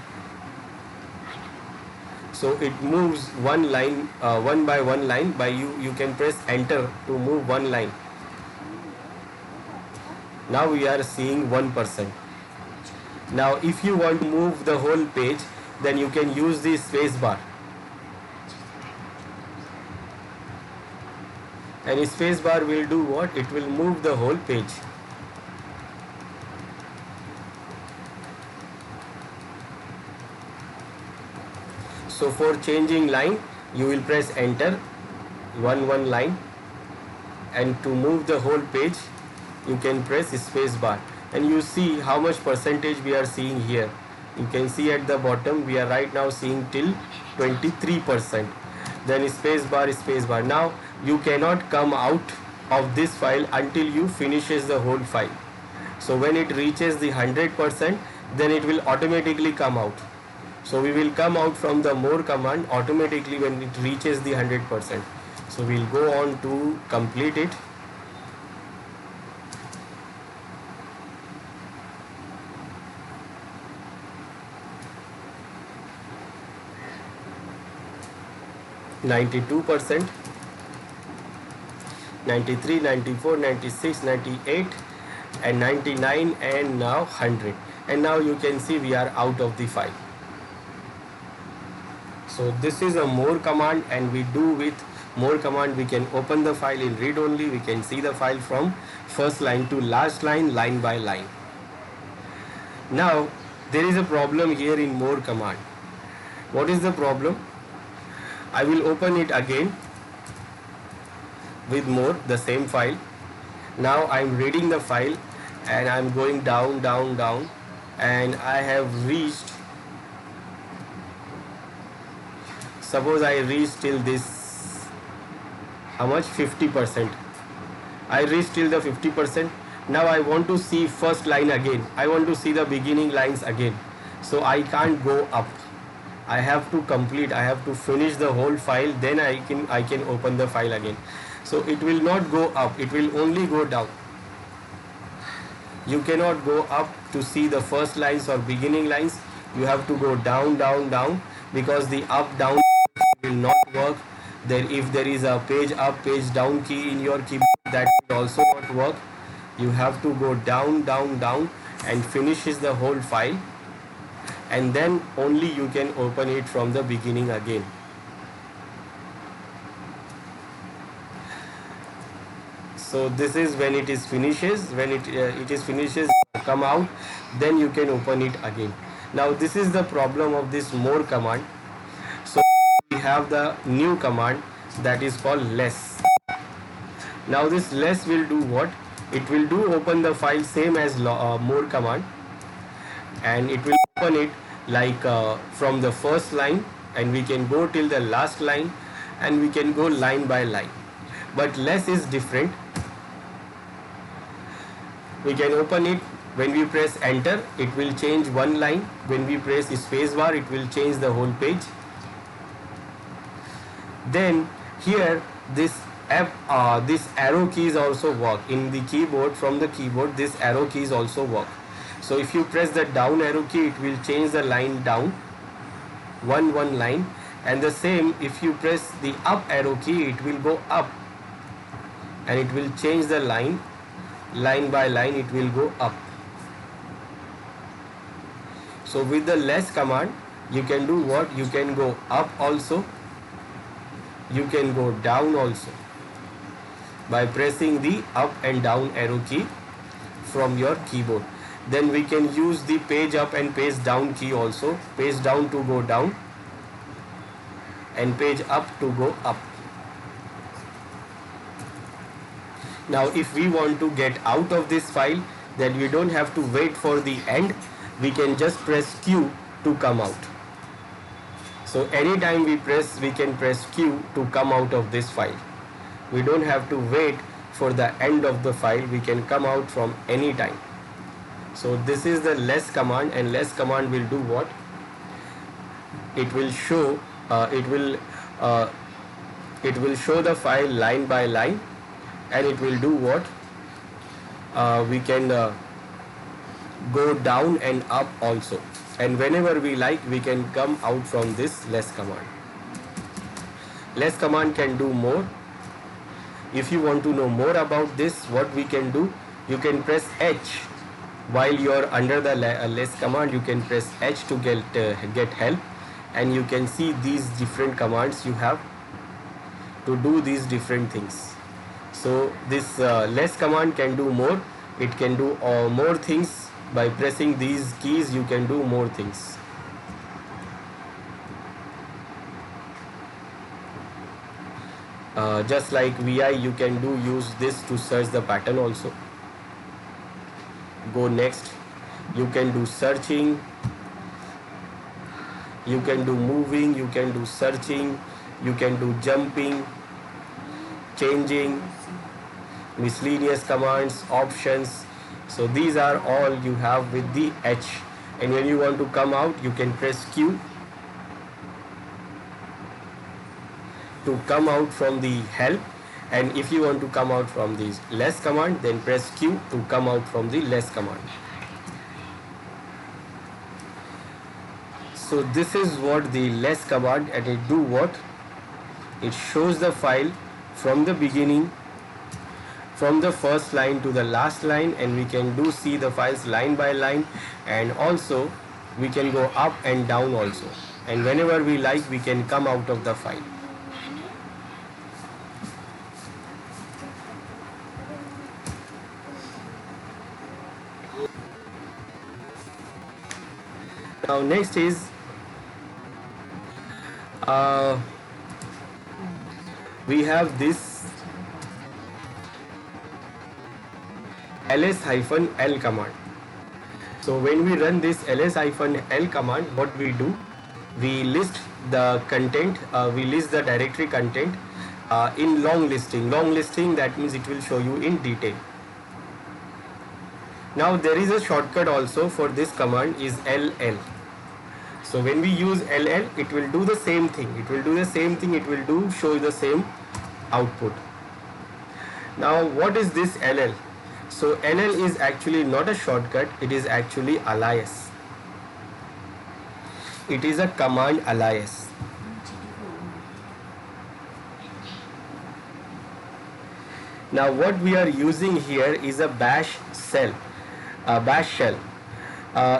So it moves one line, one by one line. By you can press enter to move one line. Now we are seeing 1%. Now if you want to move the whole page, then you can use the space bar. And space bar will do what? It will move the whole page. So for changing line, you will press enter, one line, and to move the whole page, you can press space bar, and you see how much percentage we are seeing here. You can see at the bottom we are right now seeing till 23%. Then space bar. Now you cannot come out of this file until you finishes the whole file. So when it reaches the 100%, then it will automatically come out. So we will come out from the more command automatically when it reaches the 100%. So we'll go on to complete it. %, 93, 94, 96, 98, and 99, and now 100. And now you can see we are out of the file. So this is a more command, and we do with more command we can open the file in read only. We can see the file from first line to last line, line by line. Now there is a problem here in more command. What is the problem? I will open it again with more, the same file. Now I am reading the file, and I am going down, and I have reached, suppose I reach till this, how much? 50%. I reached till the 50%. Now I want to see first line again. I want to see the beginning lines again. So I can't go up. I have to complete, I have to finish the whole file, then I can open the file again. So it will not go up, it will only go down. You cannot go up to see the first lines or beginning lines. You have to go down, down, down, because the up down will not work. Then if there is a page up page down key in your keyboard, that will also not work. You have to go down, down, down and finishes the whole file, and then only you can open it from the beginning again. So this is when it is finishes, when it is finishes, come out, then you can open it again. Now this is the problem of this more command. So we have the new command that is called less. Now this less will do what? It will do open the file same as more command, and it will open it like from the first line, and we can go till the last line, and we can go line by line. But less is different. We can open it when we press enter, it will change one line. When we press space bar, it will change the whole page. Then here this arrow keys also work in the keyboard. From the keyboard, this arrow keys also work. So if you press the down arrow key, it will change the line down, one line, and the same if you press the up arrow key, it will go up, and it will change the line by line, it will go up. So with the less command, you can do what? You can go up also, you can go down also by pressing the up and down arrow key from your keyboard. Then we can use the page up and page down key also. Page down to go down and page up to go up. Now if we want to get out of this file, then we don't have to wait for the end. We can just press Q to come out. So anytime we can press Q to come out of this file. We don't have to wait for the end of the file. We can come out from any time. So this is the less command, and less command will do what? It will show it will show the file line by line, and it will do what? We can go down and up also, and whenever we like, we can come out from this less command. Less command can do more. If you want to know more about this, what we can do, you can press H while you are under the less command. You can press H to get help, and you can see these different commands you have to do these different things. So this less command can do more. It can do more things. By pressing these keys, you can do more things. Just like VI, you can use this to search the pattern also. Go next. You can do searching, you can do moving, you can do searching, you can do jumping, changing, miscellaneous commands, options. So these are all you have with the H. And when you want to come out, you can press Q to come out from the help. And if you want to come out from the less command, then press Q to come out from the less command. So this is what the less command, and it do what? It shows the file from the beginning, from the first line to the last line, and we can see the files line by line, and also we can go up and down also, and whenever we like, we can come out of the file. Now next is we have this ls-l command. So when we run this ls-l command, what we do, we list the content, we list the directory content, in long listing. Long listing, that means it will show you in detail. Now there is a shortcut also for this command is LL. So when we use LL, it will do the same thing. It will do the same thing. It will show the same output. Now what is this LL? So LL is actually not a shortcut. It is actually alias. It is a command alias. Now what we are using here is a bash shell.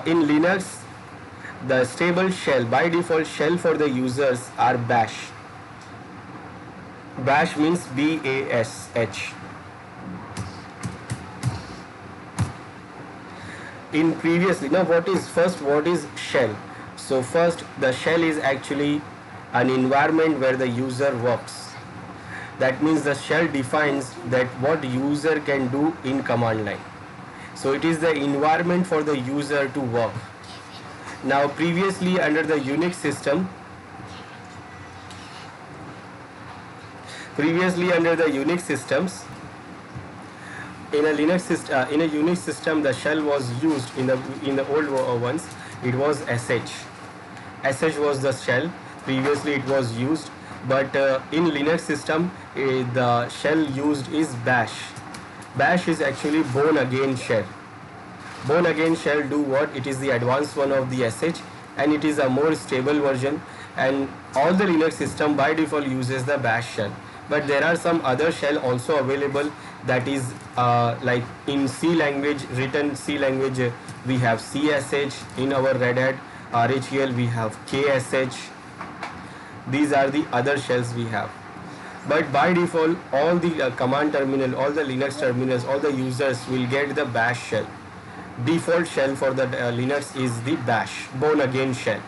In Linux, the stable shell, by default shell for the users are bash. Bash means BASH. In previously, now what is shell? So first, the shell is actually an environment where the user works. That means the shell defines that what user can do in command line. So it is the environment for the user to work. Now previously under the Unix system, in a Unix system, the shell was used in the old ones. It was sh. Sh was the shell. Previously it was used, but in Linux system, the shell used is bash. Bash is actually born again shell. Born again shell do what? It is the advanced one of the sh, and it is a more stable version, and all the Linux system by default uses the bash shell. But there are some other shell also available, that is like in C language, written C language, we have CSH. In our Red Hat RHEL we have KSH. These are the other shells we have. But by default, all the command terminal, all the Linux terminals, all the users will get the bash shell. Default shell for the Linux is the bash, born again shell.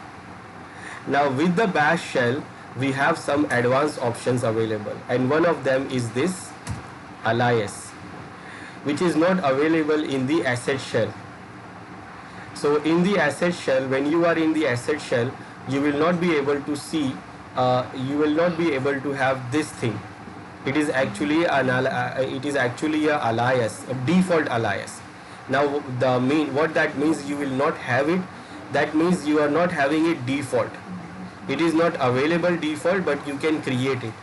Now with the bash shell, we have some advanced options available, and one of them is this alias, which is not available in the sh shell. So in the sh shell, when you are in the sh shell, you will not be able to see, you will not be able to have this thing. It is actually a alias, a default alias. Now what that means, you will not have it. That means you are not having it default. It is not available default, but you can create it.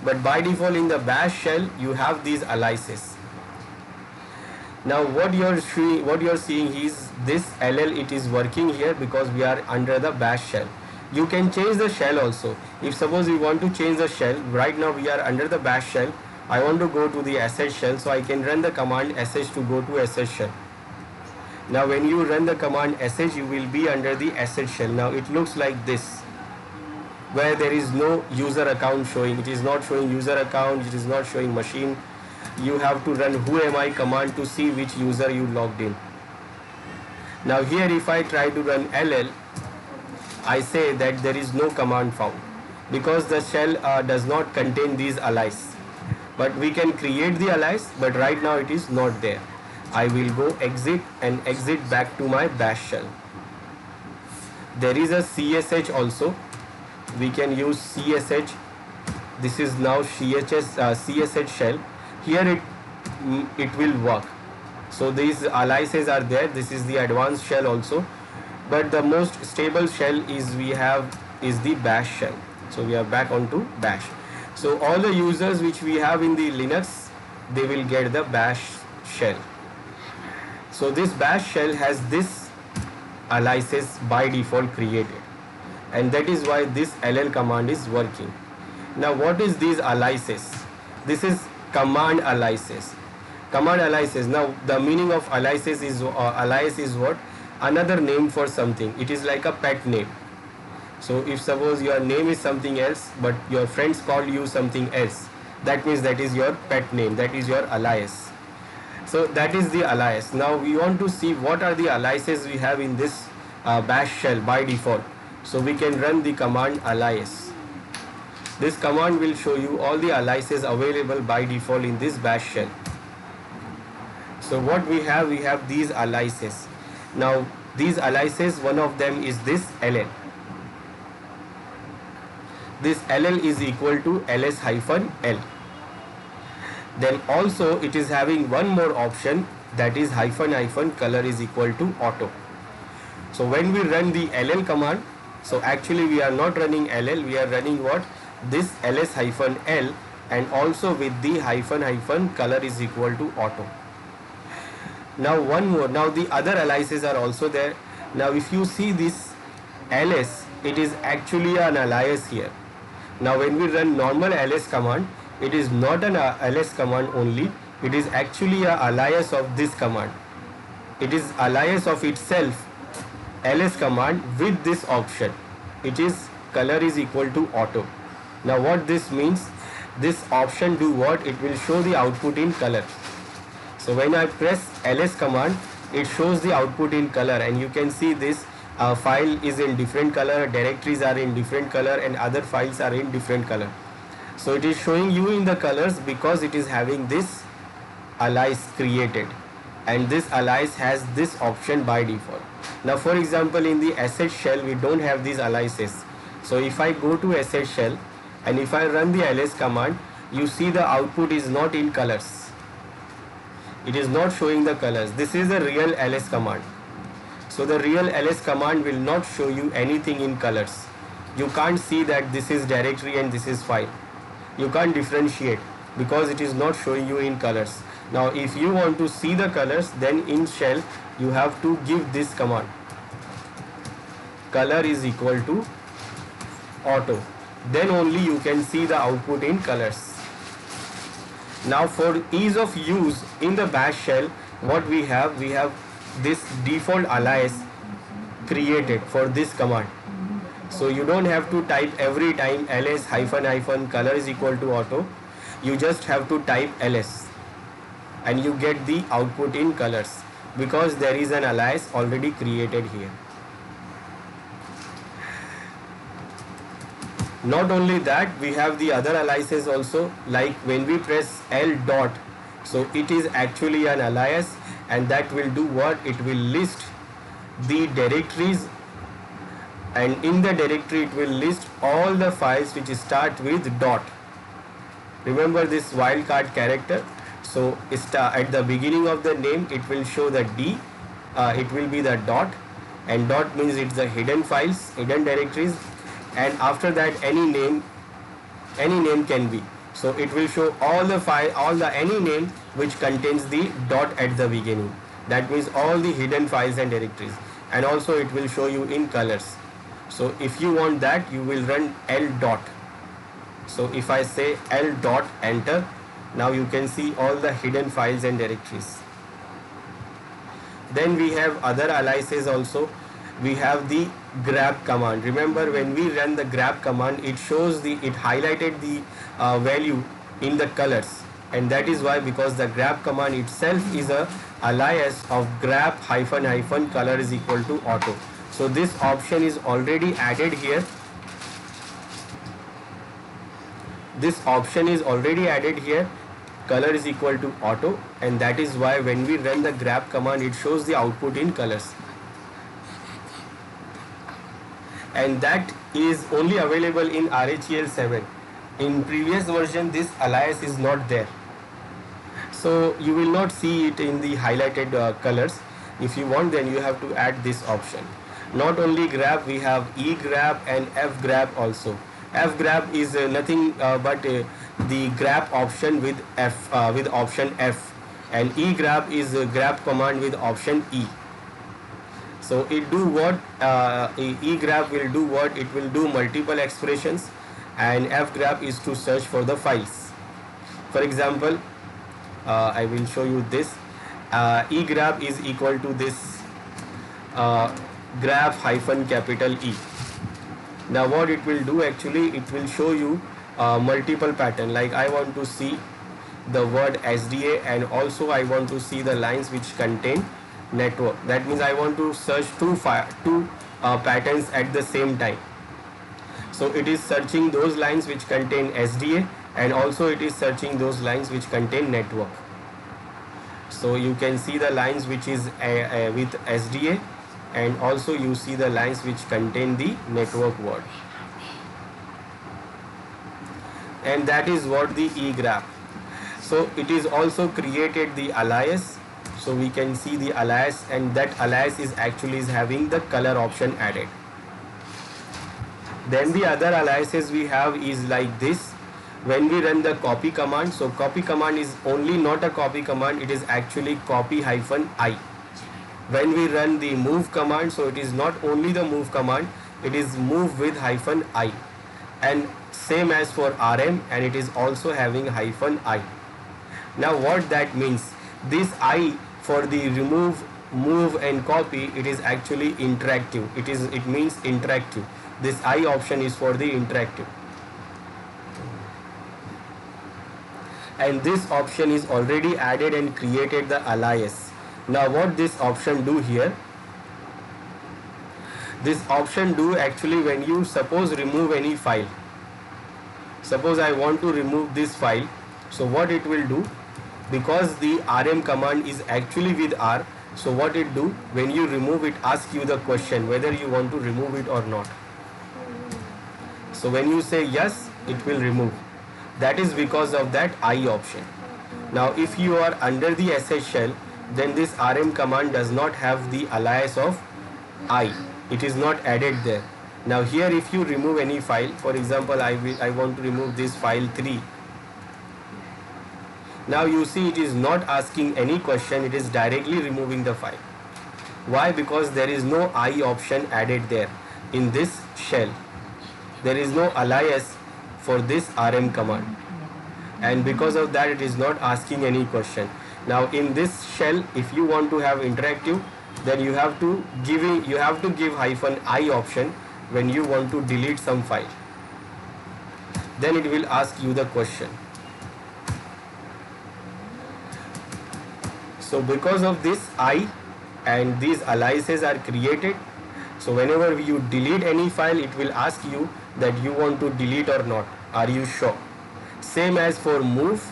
But by default in the bash shell, you have these aliases. Now what you are seeing is this LL. It is working here because we are under the bash shell. You can change the shell also. If suppose we want to change the shell, right now we are under the bash shell. I want to go to the sh shell, so I can run the command sh to go to sh shell. Now when you run the command sh, you will be under the sh shell. Now it looks like this, where there is no user account showing. It is not showing user account, it is not showing machine. You have to run whoami command to see which user you logged in. Now here if I try to run ll, I say that there is no command found because the shell does not contain these alias. But we can create the alias, but right now it is not there. I will go exit and exit back to my bash shell. There is a CSH also. We can use CSH. This is now CSH shell. Here it will work. So these aliases are there. This is the advanced shell also. But the most stable shell is the bash shell. So we are back onto bash. So all the users which we have in the Linux, they will get the bash shell. So this bash shell has this aliases by default created, and that is why this ll command is working. Now what is these aliases? This is command aliases. Command aliases. Now the meaning of aliases is alias is what? Another name for something. It is like a pet name. So if suppose your name is something else, but your friends call you something else, that means that is your pet name, that is your alias. So that is the alias. Now we want to see what are the aliases we have in this bash shell by default. So we can run the command alias. This command will show you all the aliases available by default in this bash shell. So what we have these aliases. Now these aliases, one of them is this ll. this LL is equal to LS hyphen L. Then also it is having one more option, that is hyphen hyphen color is equal to auto. So when we run the LL command, so actually we are not running LL, we are running what? This LS hyphen L, and also with the hyphen hyphen color is equal to auto. Now one more, now the other aliases are also there. Now if you see this LS, it is actually an alias here. Now when we run normal ls command, it is not an ls command only, it is actually a alias of this command. It is alias of itself, ls command, with this option. It is color is equal to auto. Now what this means, this option do what? It will show the output in color. So when I press ls command, it shows the output in color, and you can see this file is in different color, directories are in different color, and other files are in different color. So it is showing you in the colors because it is having this alias created, and this alias has this option by default. Now for example, in the sh shell we don't have these aliases. So if I go to sh shell and if I run the ls command, you see the output is not in colors. It is not showing the colors. This is the real ls command. So the real ls command will not show you anything in colors. You can't see that this is directory and this is file. You can't differentiate because it is not showing you in colors. Now if you want to see the colors, then in shell you have to give this command, color is equal to auto. Then only you can see the output in colors. Now for ease of use in the bash shell, what we have this default alias created for this command. So you don't have to type every time ls hyphen hyphen color is equal to auto. You just have to type ls and you get the output in colors because there is an alias already created here. Not only that, we have the other aliases also, like when we press L dot, so it is actually an alias, and that will do what? It will list the directories, and in the directory it will list all the files which start with dot. Remember this wildcard character? So at the beginning of the name it will show the D, it will be the dot, and dot means it's the hidden files, hidden directories, and after that any name can be. So it will show all the any name which contains the dot at the beginning. That means all the hidden files and directories, and also it will show you in colors. So if you want that, you will run L dot. So if I say L dot enter, now you can see all the hidden files and directories. Then we have other aliases also. We have the grab command. Remember when we run the grab command, it shows it highlighted the value in the colors, and that is why, because the grab command itself is a alias of grab hyphen hyphen color is equal to auto. So this option is already added here. This option is already added here, color is equal to auto, and that is why when we run the grab command, it shows the output in colors. And that is only available in RHEL 7. In previous version this alias is not there, so you will not see it in the highlighted colors. If you want, then you have to add this option. Not only grab, we have egrab and fgrab also. Fgrab is nothing but the grab option with option F, and egrab is a grab command with option E. So it do what? Egrab will do what? It will do multiple expressions, and fgrab is to search for the files. For example, I will show you this. Egrab is equal to this grab hyphen capital E. Now what it will do, actually it will show you multiple pattern, like I want to see the word SDA, and also I want to see the lines which contain network. That means I want to search two patterns at the same time. So it is searching those lines which contain SDA, and also it is searching those lines which contain network. So you can see the lines which is with SDA, and also you see the lines which contain the network word. and that is what the egraph. So it is also created the alias. So we can see the alias, and that alias is actually having the color option added. Then the other aliases we have is like this. When we run the copy command, so copy command is only not a copy command, it is actually copy hyphen I. When we run the move command, so it is not only the move command, it is move with hyphen I, and same as for RM, and it is also having hyphen I. Now what that means, this I for the remove, move and copy, it is actually interactive. It means interactive. This I option is for the interactive, and this option is already added and created the alias. Now what this option do here, this option do actually when you suppose remove any file, suppose I want to remove this file, so what it will do, because the RM command is actually with R, so what it do, when you remove it, ask you the question whether you want to remove it or not. So when you say yes, it will remove. That is because of that I option. Now if you are under the SH shell, then this RM command does not have the alias of I. It is not added there. Now here if you remove any file, for example I want to remove this file 3. Now you see it is not asking any question, it is directly removing the file. Why? Because there is no I option added there in this shell. There is no alias for this RM command, and because of that it is not asking any question. Now in this shell, if you want to have interactive, then you have to give hyphen I option when you want to delete some file. Then it will ask you the question. So because of this I and these aliases are created, so whenever you delete any file, it will ask you that you want to delete or not. Are you sure? Same as for move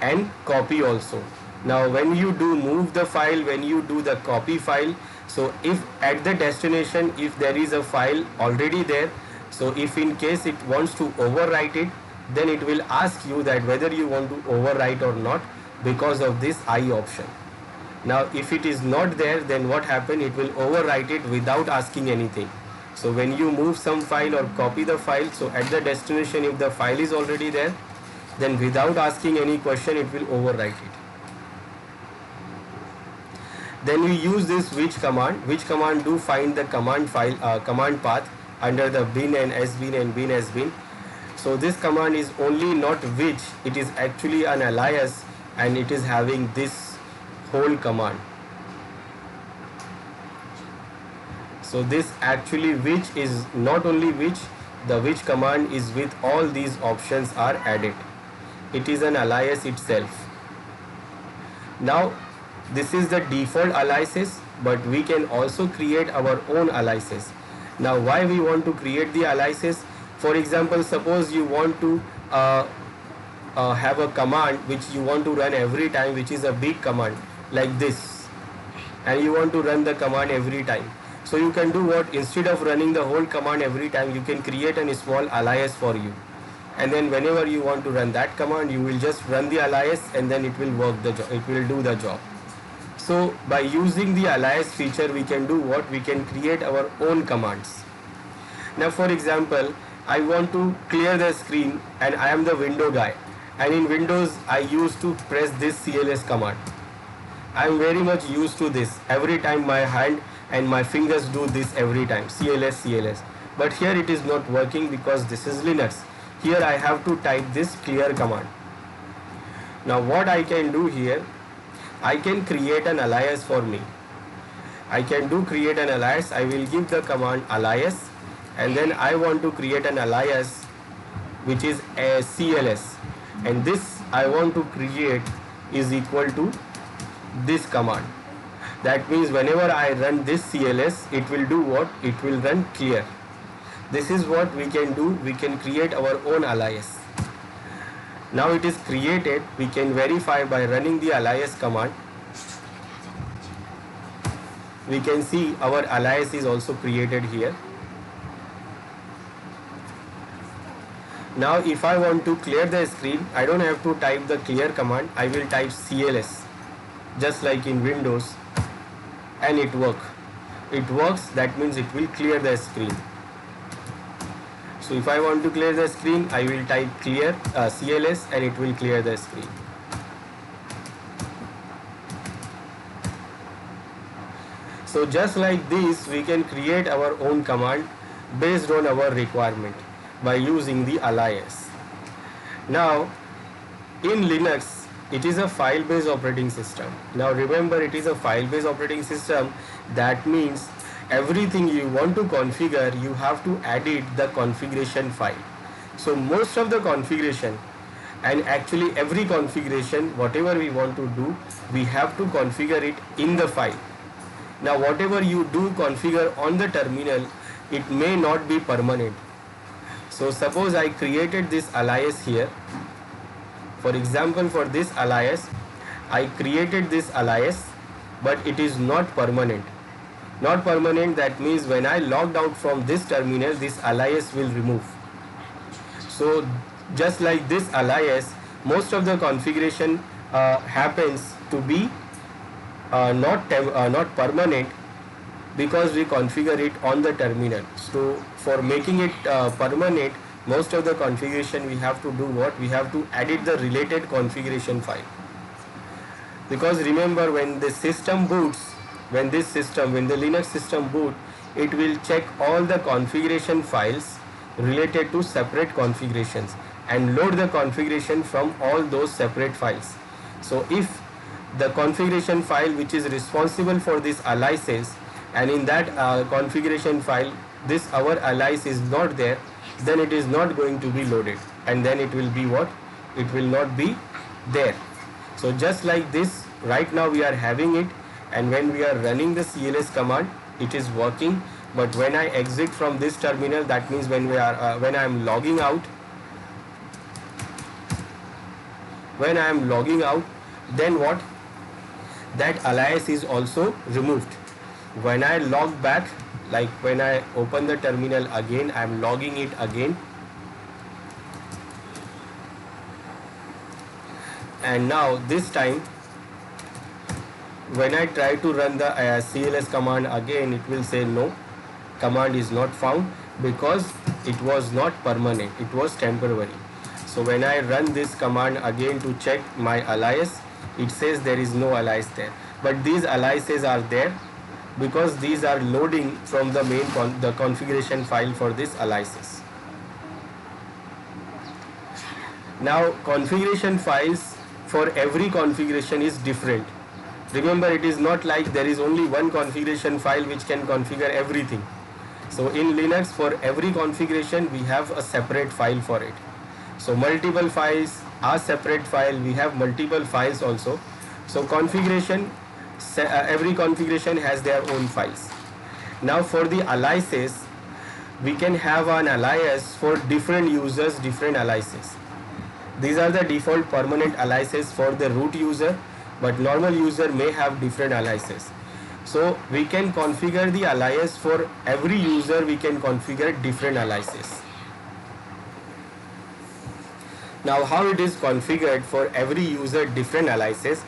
and copy also. Now when you do move the file, when you do the copy file, so if at the destination, if there is a file already there, so if in case it wants to overwrite it, then it will ask you that whether you want to overwrite or not because of this I option. Now if it is not there, then what happen, it will overwrite it without asking anything. So when you move some file or copy the file, so at the destination if the file is already there, then without asking any question it will overwrite it. Then we use this which command do find the command file command path under the bin and sbin and bin sbin. So this command is only not which, it is actually an alias, and it is having this whole command. So this actually which is not only which, the which command is with all these options are added. It is an alias itself. Now this is the default aliases, but we can also create our own aliases. Now why we want to create the aliases? For example, suppose you want to have a command which you want to run every time, which is a big command like this, and you want to run the command every time. So you can do what? Instead of running the whole command every time, you can create a small alias for you, and then whenever you want to run that command, you will just run the alias and then it will work the job, it will do the job. So by using the alias feature, we can do what? We can create our own commands. Now for example, I want to clear the screen and I am the window guy, and in Windows I used to press this CLS command. I am very much used to this. Every time my hand and my fingers do this every time, CLS. But here it is not working because this is Linux. Here I have to type this clear command. Now what I can do here, I can create an alias for me. I can do create an alias. I will give the command alias, and then I want to create an alias which is a CLS, and this I want to create is equal to this command. That means whenever I run this CLS, it will do what? It will run clear. This is what we can do. We can create our own alias. Now it is created. We can verify by running the alias command. We can see our alias is also created here. Now if I want to clear the screen, I don't have to type the clear command. I will type CLS just like in Windows, and it works. That means it will clear the screen. So if I want to clear the screen, I will type clear CLS and it will clear the screen. So just like this, we can create our own command based on our requirement by using the alias. Now in Linux, it is a file-based operating system. Now remember, it is a file-based operating system. That means everything you want to configure, you have to edit the configuration file. So most of the configuration, and actually every configuration, whatever we want to do, we have to configure it in the file. Now whatever you do configure on the terminal, it may not be permanent. So suppose I created this alias here. For example, for this alias, I created this alias, but it is not permanent. Not permanent, that means when I logged out from this terminal, this alias will remove. So just like this alias, most of the configuration happens to be not permanent, because we configure it on the terminal. So for making it permanent, most of the configuration we have to do what? We have to edit the related configuration file. Because remember, when the system boots, when the Linux system boot, it will check all the configuration files related to separate configurations and load the configuration from all those separate files. So if the configuration file which is responsible for this aliases, and in that configuration file this our alias is not there, then it is not going to be loaded, and then it will be what? It will not be there. So just like this, right now we are having it, and when we are running the CLS command, it is working. But when I exit from this terminal, that means when I am logging out, then what? That alias is also removed. When I log back, like when I open the terminal again, I am logging it again, and now this time when I try to run the CLS command again, it will say no, command is not found, because it was not permanent, it was temporary. So when I run this command again to check my alias, it says there is no alias there. But these aliases are there because these are loading from the main the configuration file for this aliases. Now configuration files for every configuration is different. Remember, it is not like there is only one configuration file which can configure everything. So in Linux, for every configuration we have a separate file for it. So multiple files are separate file, we have multiple files also. So configuration, every configuration has their own files. Now for the aliases, we can have an alias for different users, different aliases. These are the default permanent aliases for the root user, but normal user may have different aliases. So we can configure the alias for every user, we can configure different aliases. Now how it is configured for every user different aliases?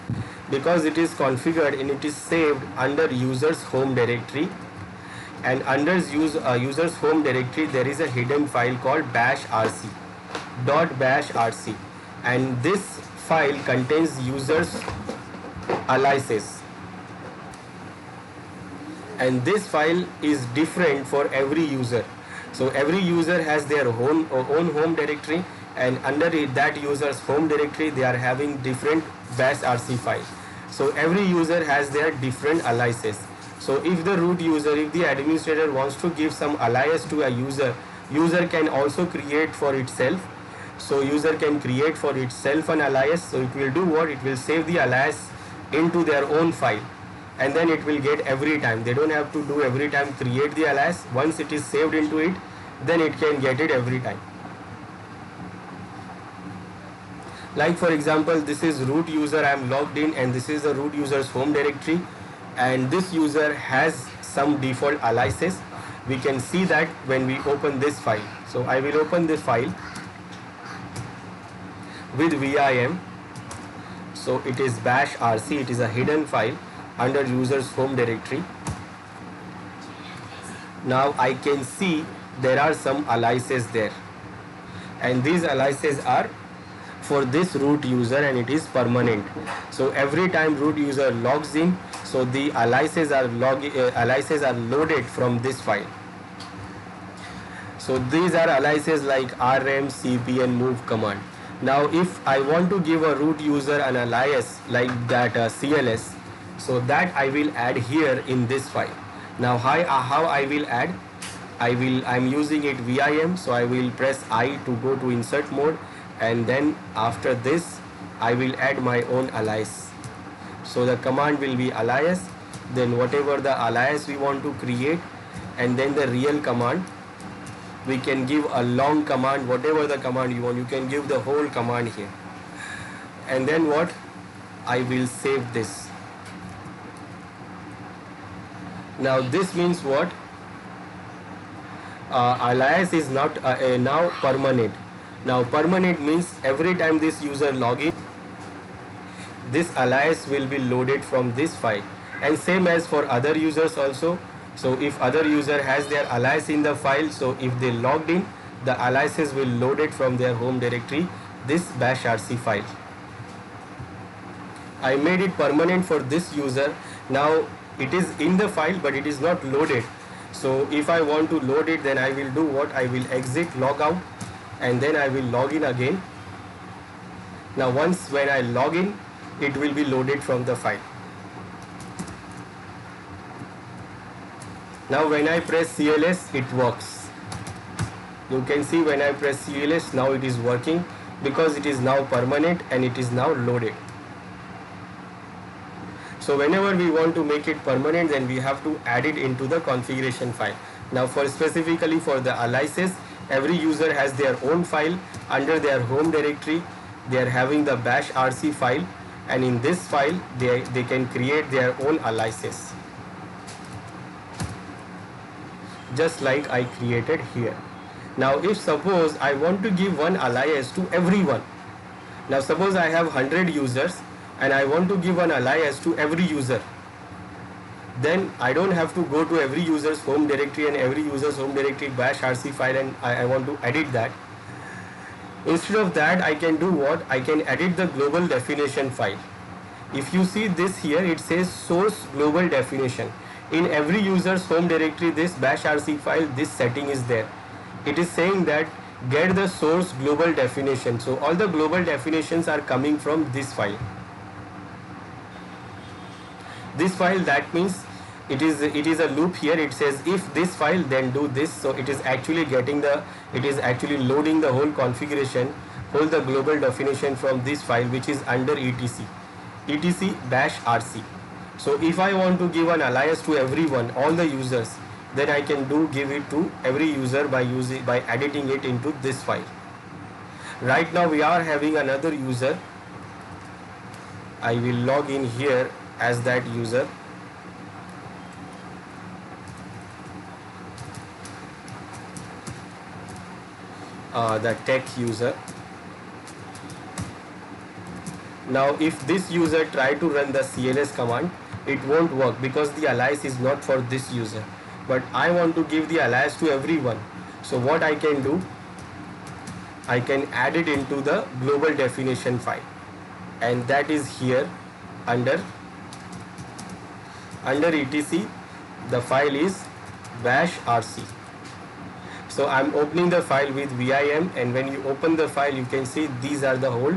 Because it is configured and it is saved under user's home directory, and under user's home directory there is a hidden file called bash rc, .bashrc, and this file contains users aliases, and this file is different for every user. So every user has their own home directory, and under that user's home directory they are having different bash rc file. So every user has their different aliases. So if the root user, if the administrator wants to give some alias to a user, user can also create for itself. So user can create for itself an alias. So it will do what? It will save the alias into their own file, and then it will get every time. They don't have to do every time create the alias. Once it is saved into it, then it can get it every time. Like for example, this is root user, I am logged in, and this is the root user's home directory, and this user has some default aliases. We can see that when we open this file. So I will open this file, with vim. So it is bash rc, it is a hidden file under user's home directory. Now I can see there are some aliases there, and these aliases are for this root user, and it is permanent. So every time root user logs in, so the aliases are loaded from this file. So these are aliases like rm, cp and move command. Now if I want to give a root user an alias like that cls, so that I will add here in this file. Now how I will add? I'm using it vim, so I will press I to go to insert mode, and then after this I will add my own alias. So the command will be alias, then whatever the alias we want to create, and then the real command. We can give a long command, whatever the command you want, you can give the whole command here. And then what? I will save this. Now this means what? Alias is not now permanent. Now permanent means every time this user login, this alias will be loaded from this file, and same as for other users also. So if other user has their alias in the file, so if they logged in, the aliases will load it from their home directory, this bash rc file. I made it permanent for this user. Now it is in the file but it is not loaded. So if I want to load it, then I will do what? I will exit, log out, and then I will log in again. Now once when I log in, it will be loaded from the file. Now when I press CLS, it works. You can see when I press CLS, now it is working because it is now permanent and it is now loaded. So whenever we want to make it permanent, then we have to add it into the configuration file. Now specifically for the aliases, every user has their own file under their home directory. They are having the bash rc file, and in this file they can create their own aliases, just like I created here. Now if suppose I want to give one alias to everyone, now suppose I have 100 users and I want to give an alias to every user, then I don't have to go to every user's home directory and every user's home directory bash rc file and I want to edit that. Instead of that, I can do what? I can edit the global definition file. If you see this here, it says source global definition. In every user's home directory, this bash rc file, this setting is there. It is saying that get the source global definition. So all the global definitions are coming from this file. This file, that means it is a loop here. It says if this file, then do this. So it is actually loading the whole configuration, whole the global definition from this file, which is under etc bash rc. So if I want to give an alias to everyone, all the users, then I can give it to every user by editing it into this file. Right now we are having another user. I will log in here as that user. The tech user. Now if this user try to run the cls command, it won't work because the alias is not for this user. But I want to give the alias to everyone. So what I can do, I can add it into the global definition file, and that is here under etc. The file is bash rc. So I'm opening the file with vim, and when you open the file, you can see these are the whole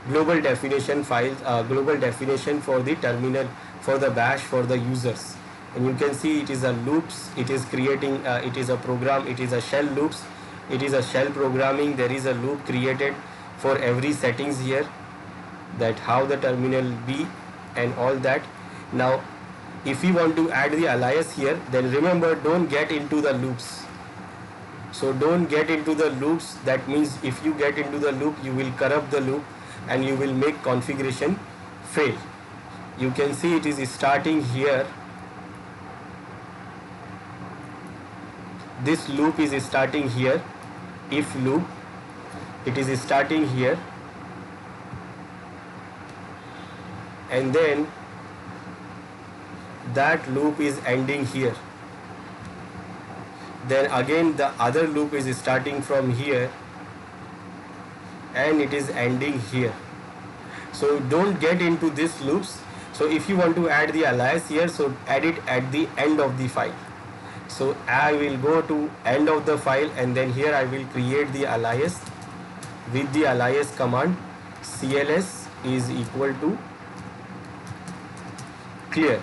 global definition files, global definition for the terminal, for the bash, for the users. And you can see it is a loops, it is creating, it is a program, it is a shell loops, it is a shell programming. There is a loop created for every settings here, that how the terminal be and all that. Now if you want to add the alias here, then remember, don't get into the loops. So don't get into the loops. That means if you get into the loop, you will corrupt the loop and you will make configuration fail. You can see it is starting here. This loop is starting here. If loop, it is starting here. and then that loop is ending here. Then again the other loop is starting from here and it is ending here. So don't get into these loops. So if you want to add the alias here, so add it at the end of the file. So I will go to end of the file, and then here I will create the alias with the alias command. CLS is equal to clear.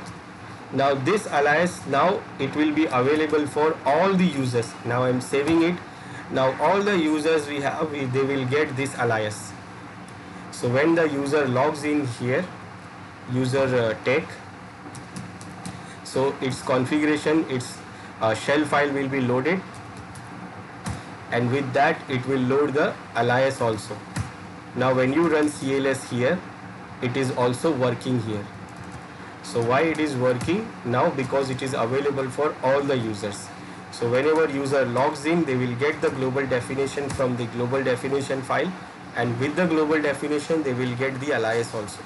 Now this alias, now it will be available for all the users. Now I am saving it. Now all the users we have, they will get this alias. So when the user logs in here, user tech, so its configuration, its shell file will be loaded, and with that it will load the alias also. Now when you run CLS here, it is also working here. So why it is working now? Because it is available for all the users. So whenever user logs in, they will get the global definition from the global definition file, and with the global definition they will get the alias also.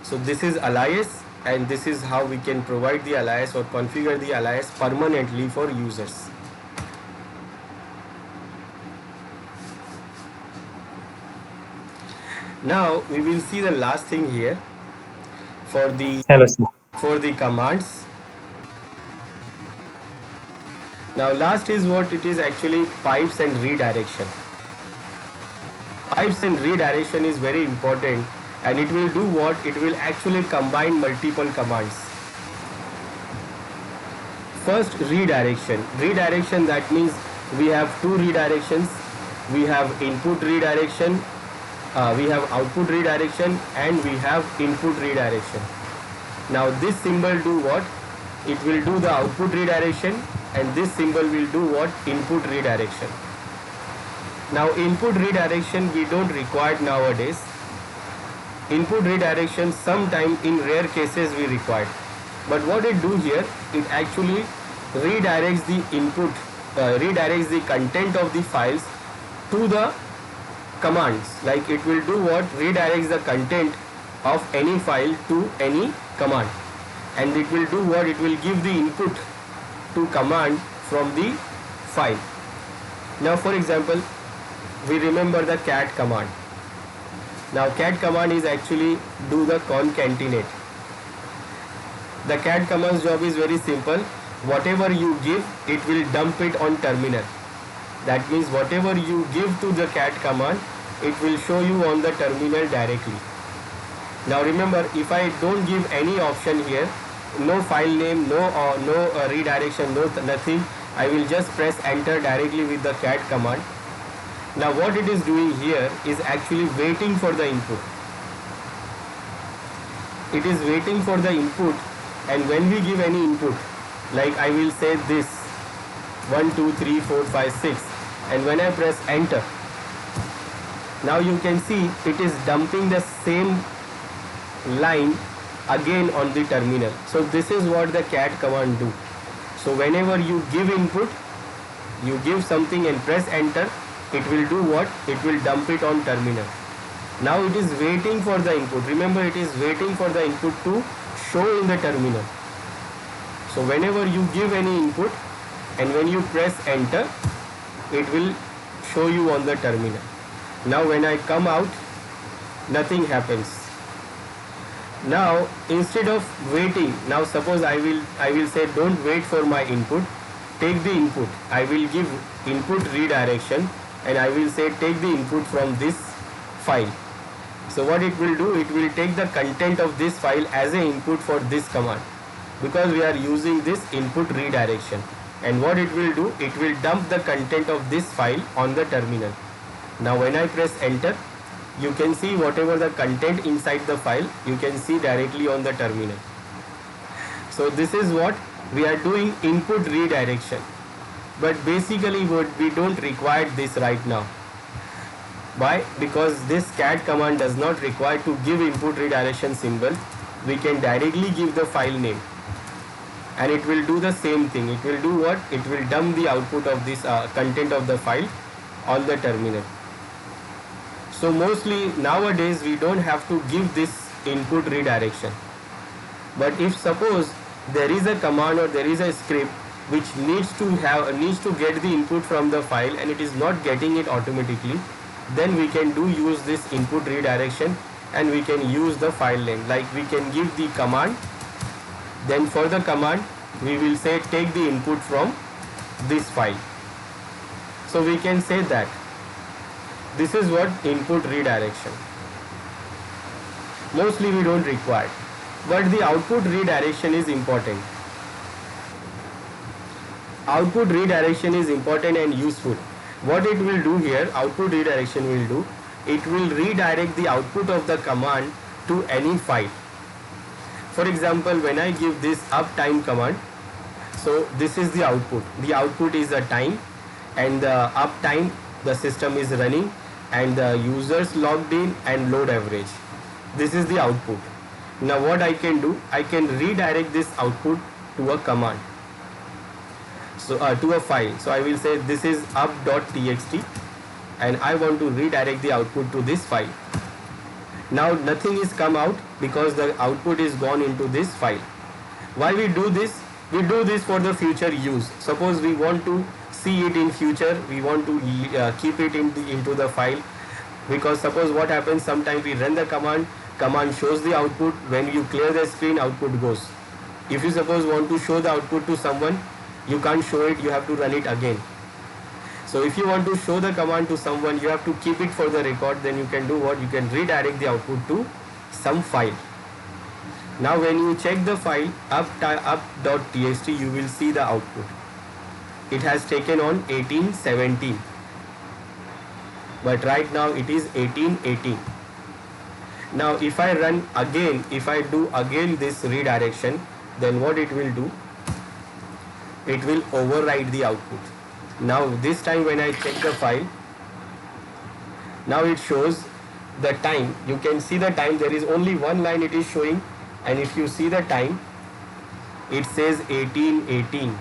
So this is alias, and this is how we can provide the alias or configure the alias permanently for users. Now we will see the last thing here for the commands. Now last is what it is actually pipes and redirection. Pipes and redirection is very important, and it will do what? It will actually combine multiple commands. First, redirection. Redirection, that means we have two redirections. We have input redirection, we have output redirection, and we have input redirection. Now this symbol do what? It will do the output redirection, and this symbol will do what? Input redirection. Now input redirection we don't require nowadays. Input redirection sometime in rare cases we require. But what it do here, it actually redirects the input, redirects the content of the files to the commands. Like it will do what? Redirects the content of any file to any command. And it will do what? It will give the input to command from the file. Now for example, we remember the cat command. Now cat command is actually do the concatenate. The cat command's job is very simple. Whatever you give, it will dump it on terminal. That means whatever you give to the cat command, it will show you on the terminal directly. Now remember, if I don't give any option here, no file name, no redirection, nothing, I will just press enter directly with the cat command. Now what it is doing here is actually waiting for the input. It is waiting for the input, and when we give any input, like I will say this 1 2 3 4 5 6, and when I press enter, now you can see it is dumping the same line again on the terminal. So this is what the cat command do. So whenever you give input, you give something and press enter, it will do what? It will dump it on terminal. Now it is waiting for the input. Remember, it is waiting for the input to show in the terminal. So whenever you give any input and when you press enter, it will show you on the terminal. Now when I come out, nothing happens. Now instead of waiting, now suppose I will say don't wait for my input, take the input. I will give input redirection, and I will say take the input from this file. So what it will do, it will take the content of this file as an input for this command, because we are using this input redirection. And what it will do, it will dump the content of this file on the terminal. Now when I press enter, you can see whatever the content inside the file, you can see directly on the terminal. So this is what we are doing, input redirection. But basically we don't require this right now. Why? Because this cat command does not require to give input redirection symbol. We can directly give the file name, and it will do the same thing. It will do what? It will dump the output of this content of the file on the terminal. So mostly nowadays we don't have to give this input redirection. But if suppose there is a command or there is a script which needs to get the input from the file and it is not getting it automatically, then we can use this input redirection, and we can use the file name. Like we can give the command, then for the command we will say take the input from this file. So we can say that this is what input redirection. Mostly we don't require, but the output redirection is important. Output redirection is important and useful. What it will do here, output redirection will do, it will redirect the output of the command to any file. For example, when I give this uptime command, so this is the output. The output is the time, and the uptime, the system is running, and the users logged in and load average. This is the output. Now what I can do, I can redirect this output to a command. So to a file. So I will say this is up.txt, and I want to redirect the output to this file. Now nothing is come out because the output is gone into this file. Why we do this? We do this for the future use. Suppose we want to see it in future, we want to keep it into the file, because suppose what happens, sometimes we run the command shows the output, when you clear the screen, output goes. If you suppose want to show the output to someone, you can't show it, you have to run it again. So if you want to show the command to someone, you have to keep it for the record. Then you can do what? You can redirect the output to some file. Now when you check the file up.txt, you will see the output. It has taken on 1817, but right now it is 1818. Now if I run again, if I do again this redirection, then what it will do? It will override the output. Now this time when I check the file, now it shows the time. You can see the time, there is only one line it is showing, and if you see the time, it says 1818.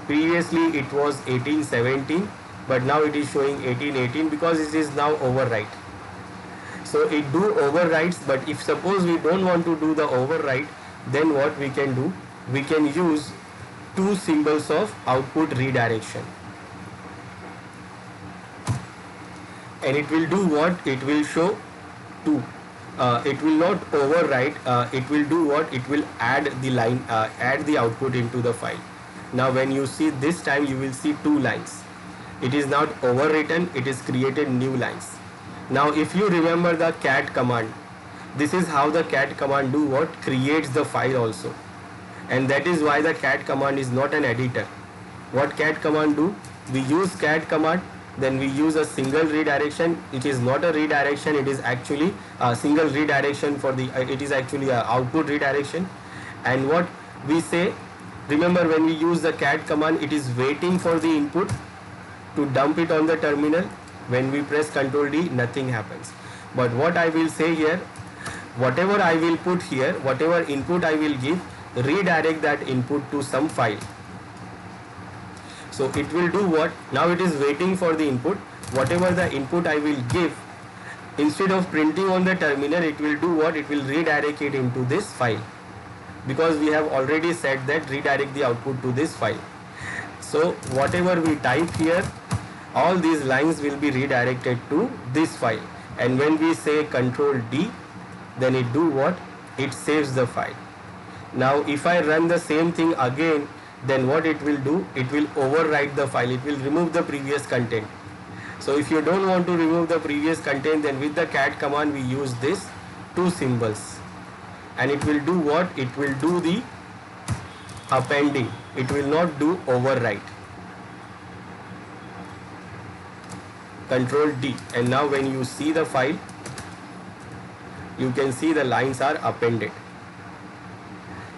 Previously it was 1817, but now it is showing 1818 because it is now overwrite. So it do overwrites, but if suppose we don't want to do the overwrite, then what we can do? We can use two symbols of output redirection. And it will do what? It will show two. It will not overwrite. It will do what? It will add the line, add the output into the file. Now when you see this time, you will see two lines. It is not overwritten, it is created new lines. Now if you remember the cat command, this is how the cat command do what? Creates the file also. And that is why the cat command is not an editor. What cat command do? We use cat command, then we use a single redirection. It is not a redirection, it is actually a single redirection for the, it is actually a output redirection. And what we say, remember when we use the cat command, it is waiting for the input to dump it on the terminal. When we press Ctrl D, nothing happens. But what I will say here, whatever I will put here, whatever input I will give, redirect that input to some file. So it will do what? Now it is waiting for the input. Whatever the input I will give, instead of printing on the terminal, it will do what? It will redirect it into this file, because we have already said that redirect the output to this file. So whatever we type here, all these lines will be redirected to this file. And when we say Ctrl D, then it do what? It saves the file. Now if I run the same thing again, then what it will do? It will overwrite the file. It will remove the previous content. So if you don't want to remove the previous content, then with the cat command we use this two symbols. And it will do what? It will do the appending. It will not do overwrite. Ctrl D, and now when you see the file, you can see the lines are appended.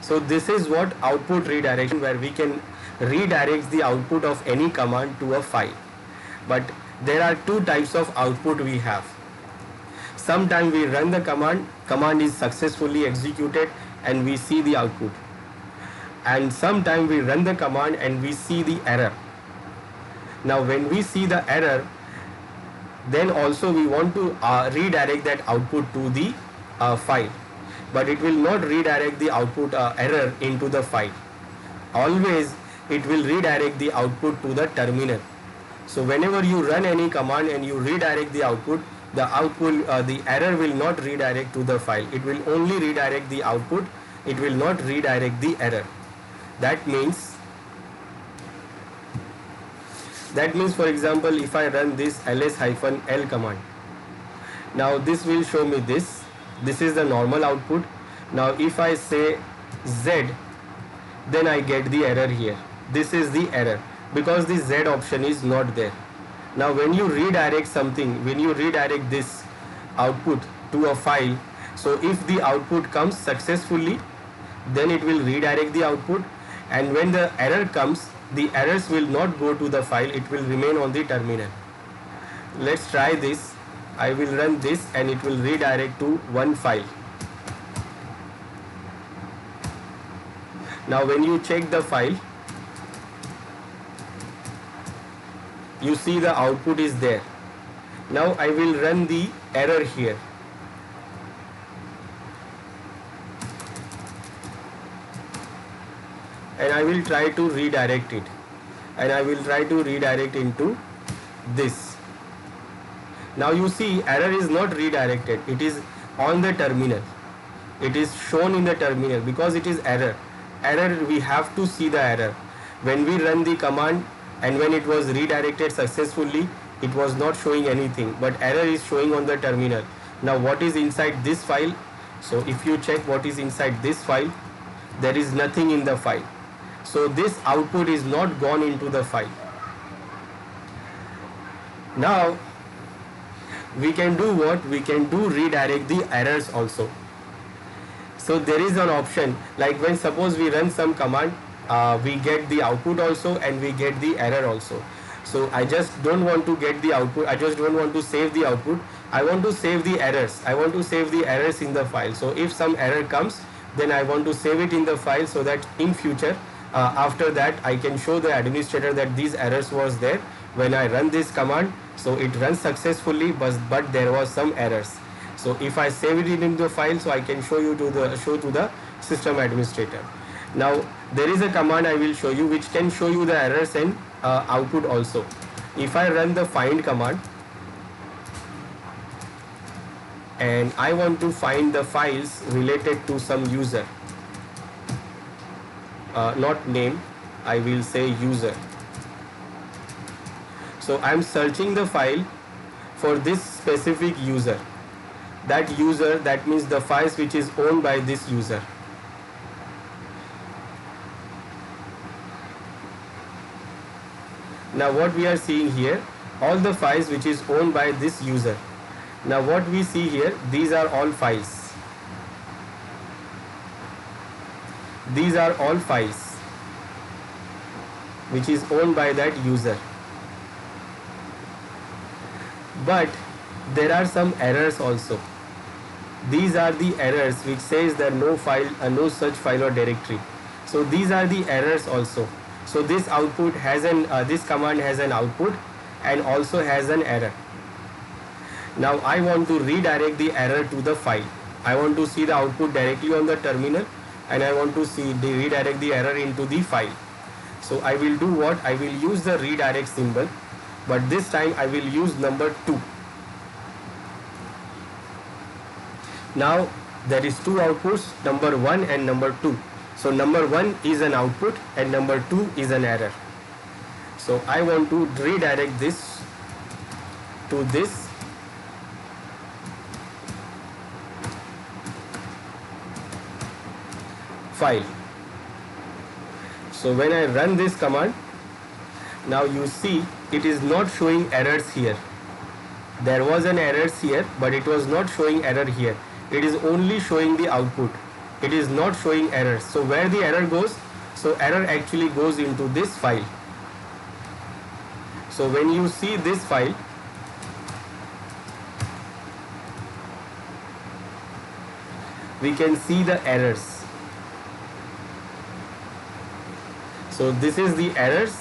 So this is what output redirection, where we can redirect the output of any command to a file. But there are two types of output we have. Sometimes we run the command is successfully executed and we see the output. And sometimes we run the command and we see the error. Now when we see the error, then also we want to redirect that output to the file, but it will not redirect the output error into the file. Always it will redirect the output to the terminal. So whenever you run any command and you redirect the output, the error will not redirect to the file. It will only redirect the output. It will not redirect the error. That means for example, if I run this ls-l command, now this will show me this. This is the normal output. Now if I say z, then I get the error here. This is the error because the z option is not there. Now when you redirect something, when you redirect this output to a file, so if the output comes successfully, then it will redirect the output, and when the error comes, the errors will not go to the file, it will remain on the terminal. Let's try this. I will run this and it will redirect to one file. Now when you check the file, you see the output is there. Now I will run the error here. And I will try to redirect it. And I will try to redirect into this. Now you see error is not redirected. It is on the terminal. It is shown in the terminal because it is error. Error, we have to see the error. When we run the command and when it was redirected successfully, it was not showing anything, but error is showing on the terminal. Now what is inside this file? So if you check what is inside this file, there is nothing in the file. So this output is not gone into the file. Now we can do what? We can do redirect the errors also. So there is an option, like when suppose we run some command, we get the output also and we get the error also. So I just don't want to get the output, I just don't want to save the output, I want to save the errors. I want to save the errors in the file. So if some error comes, then I want to save it in the file so that in future, after that I can show the administrator that these errors was there when I run this command. So it runs successfully, but there was some errors. So if I save it in the file, so I can show to the system administrator. Now there is a command I will show you which can show you the errors and output also. If I run the find command and I want to find the files related to some user, not name, I will say user. So I am searching the file for this specific user. That user, that means the files which is owned by this user. Now what we are seeing here, all the files which is owned by this user. Now what we see here, these are all files. These are all files which is owned by that user. But there are some errors also. These are the errors which says that no file, no such file or directory. So these are the errors also. So this output has this command has an output and also has an error. Now I want to redirect the error to the file. I want to see the output directly on the terminal and I want to redirect the error into the file. So I will do what? I will use the redirect symbol, but this time I will use number 2. Now there is two outputs, number 1 and number 2. So number 1 is an output and number 2 is an error. So I want to redirect this to this file. So when I run this command, now you see it is not showing errors here. There was an errors here, but it was not showing error here. It is only showing the output. It is not showing errors. So where the error goes? So error actually goes into this file. So when you see this file, we can see the errors. So this is the errors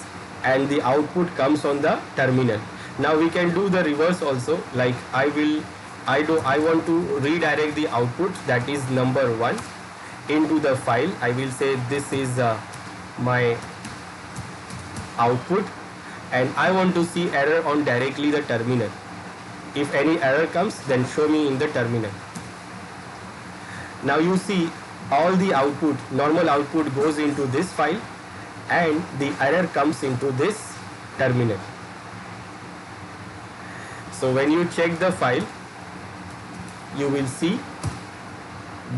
and the output comes on the terminal. Now we can do the reverse also, like I want to redirect the output, that is number 1, into the file. I will say this is my output, and I want to see error on directly the terminal. If any error comes, then show me in the terminal. Now you see all the output, normal output goes into this file, and the error comes into this terminal. So when you check the file, you will see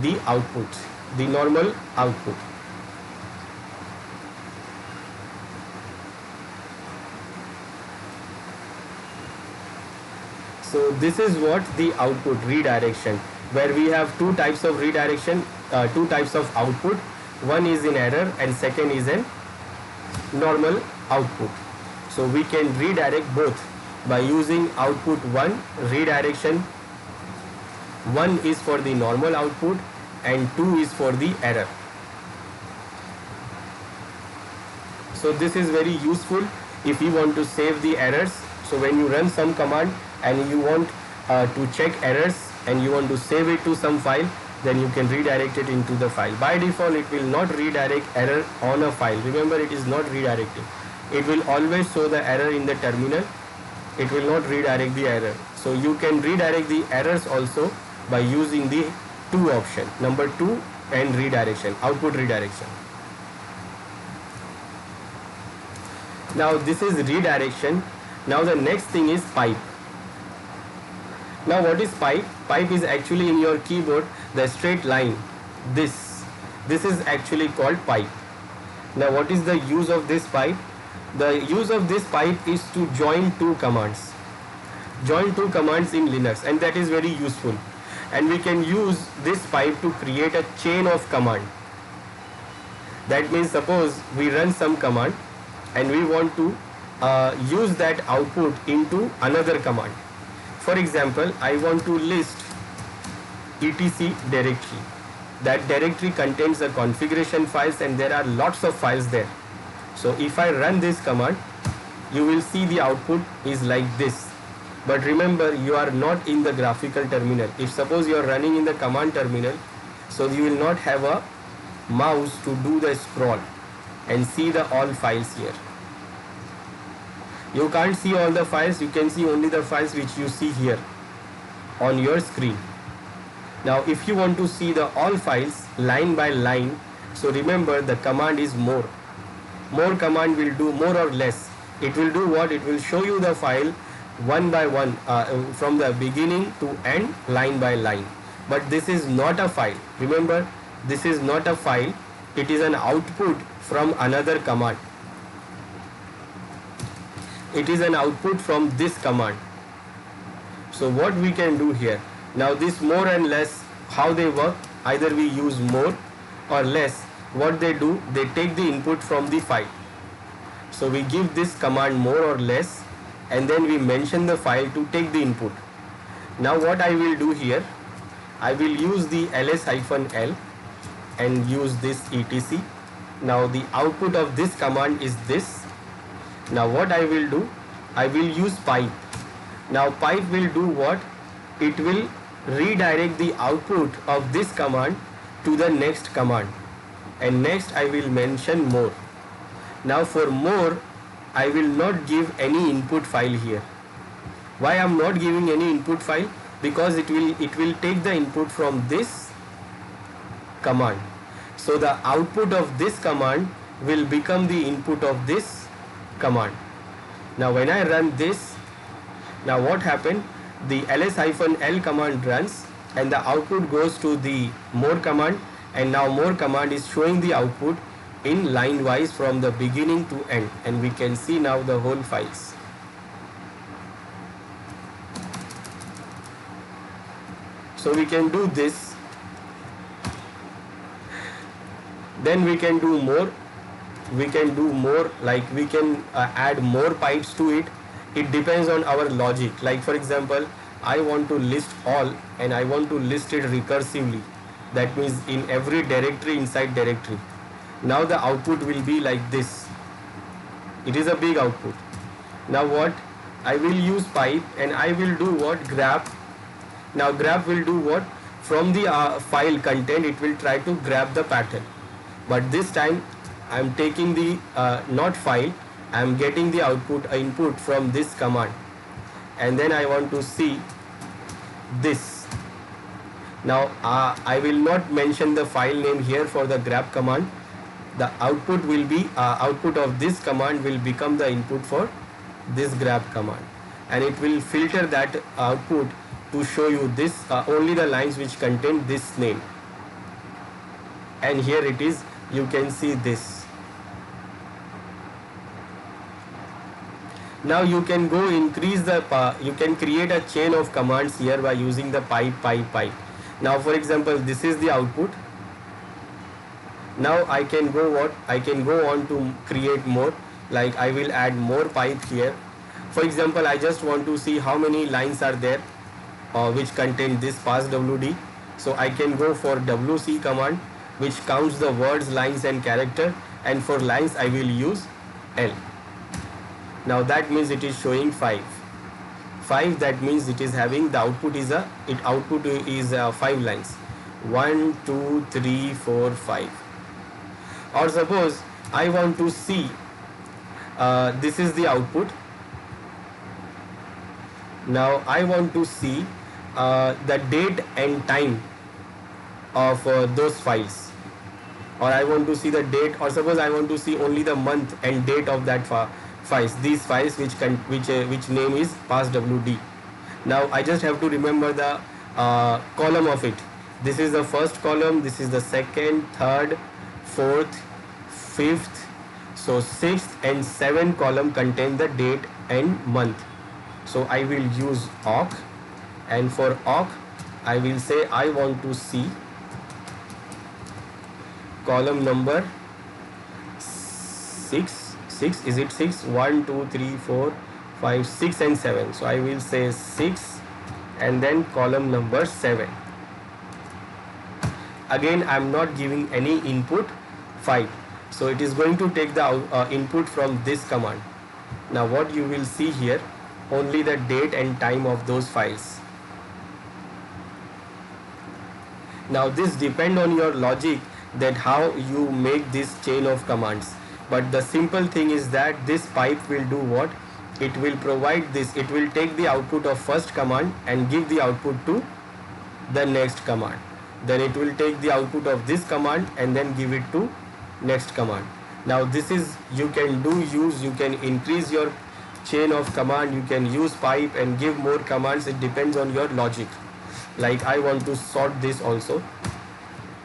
the output, the normal output. So this is what the output redirection, where we have two types of redirection, two types of output. One is in error and second is in normal output. So we can redirect both by using output 1 redirection. 1 is for the normal output and 2 is for the error. So this is very useful if you want to save the errors. So when you run some command and you want to check errors and you want to save it to some file, then you can redirect it into the file. By default, it will not redirect error on a file. Remember, it is not redirecting. It will always show the error in the terminal. It will not redirect the error. So you can redirect the errors also by using the 2 option, number 2 and redirection, output redirection. Now this is redirection. Now the next thing is pipe. Now what is pipe? Pipe is actually in your keyboard the straight line. This is actually called pipe. Now what is the use of this pipe? The use of this pipe is to join 2 commands. Join 2 commands in Linux, and that is very useful. And we can use this pipe to create a chain of command. That means suppose we run some command and we want to use that output into another command. For example, I want to list etc directory. That directory contains the configuration files and there are lots of files there. So if I run this command, you will see the output is like this. But remember, you are not in the graphical terminal. If suppose you are running in the command terminal, so you will not have a mouse to do the scroll and see the all files here. You can't see all the files, you can see only the files which you see here on your screen. Now if you want to see the all files line by line, so remember the command is more. More command will do more or less. It will do what? It will show you the file one by one from the beginning to end, line by line. But this is not a file. Remember, this is not a file. It is an output from another command. It is an output from this command. So what we can do here? Now this more and less, how they work? Either we use more or less. What they do, they take the input from the file. So we give this command more or less, and then we mention the file to take the input. Now what I will do here, I will use the ls-l and use this etc. Now the output of this command is this. Now what I will do, I will use pipe. Now pipe will do what? It will redirect the output of this command to the next command. And next I will mention more. Now for more, I will not give any input file here. Why I am not giving any input file? Because it will take the input from this command. So the output of this command will become the input of this command. Now when I run this, now what happened? The ls-l command runs and the output goes to the more command, and now more command is showing the output in line wise from the beginning to end, and we can see now the whole files. So we can do this. Then we can do more. We can do more, like we can add more pipes to it. It depends on our logic. Like for example, I want to list all and I want to list it recursively. That means in every directory inside directory. Now the output will be like this. It is a big output. Now what? I will use pipe and I will do what? Grab. Now grab will do what? From the file content it will try to grab the pattern, but this time I am taking the not file, I am getting the input from this command, and then I want to see this. Now I will not mention the file name here for the grab command. The output will be output of this command will become the input for this grab command, and it will filter that output to show you this only the lines which contain this name. And here it is, you can see this. Now you can go increase the you can create a chain of commands here by using the pipe. Now for example, this is the output. Now I can go what? I can go on to create more, like I will add more pipe here. For example, I just want to see how many lines are there which contain this passwd. So I can go for wc command, which counts the words, lines and character, and for lines I will use L. Now that means it is showing 5. That means it is having the output is 5 lines. 1 2 3 4 5. Or suppose I want to see this is the output. Now I want to see the date and time of those files, or I want to see the date, or suppose I want to see only the month and date of that files, these files which name is passwd. Now I just have to remember the column of it. This is the first column, this is the second, third, fourth, fifth, so sixth and seventh column contain the date and month. So I will use awk, and for awk I will say I want to see column number 6. Is it 6? 1 2 3 4 5 6 and 7. So I will say 6 and then column number 7. Again I am not giving any input 5, so it is going to take the input from this command. Now what you will see here, only the date and time of those files. Now this depend on your logic that how you make this chain of commands, but the simple thing is that this pipe will do what? It will provide this, it will take the output of first command and give the output to the next command. Then it will take the output of this command and then give it to next command. Now this is, you can increase your chain of command, you can use pipe and give more commands. It depends on your logic. Like I want to sort this also,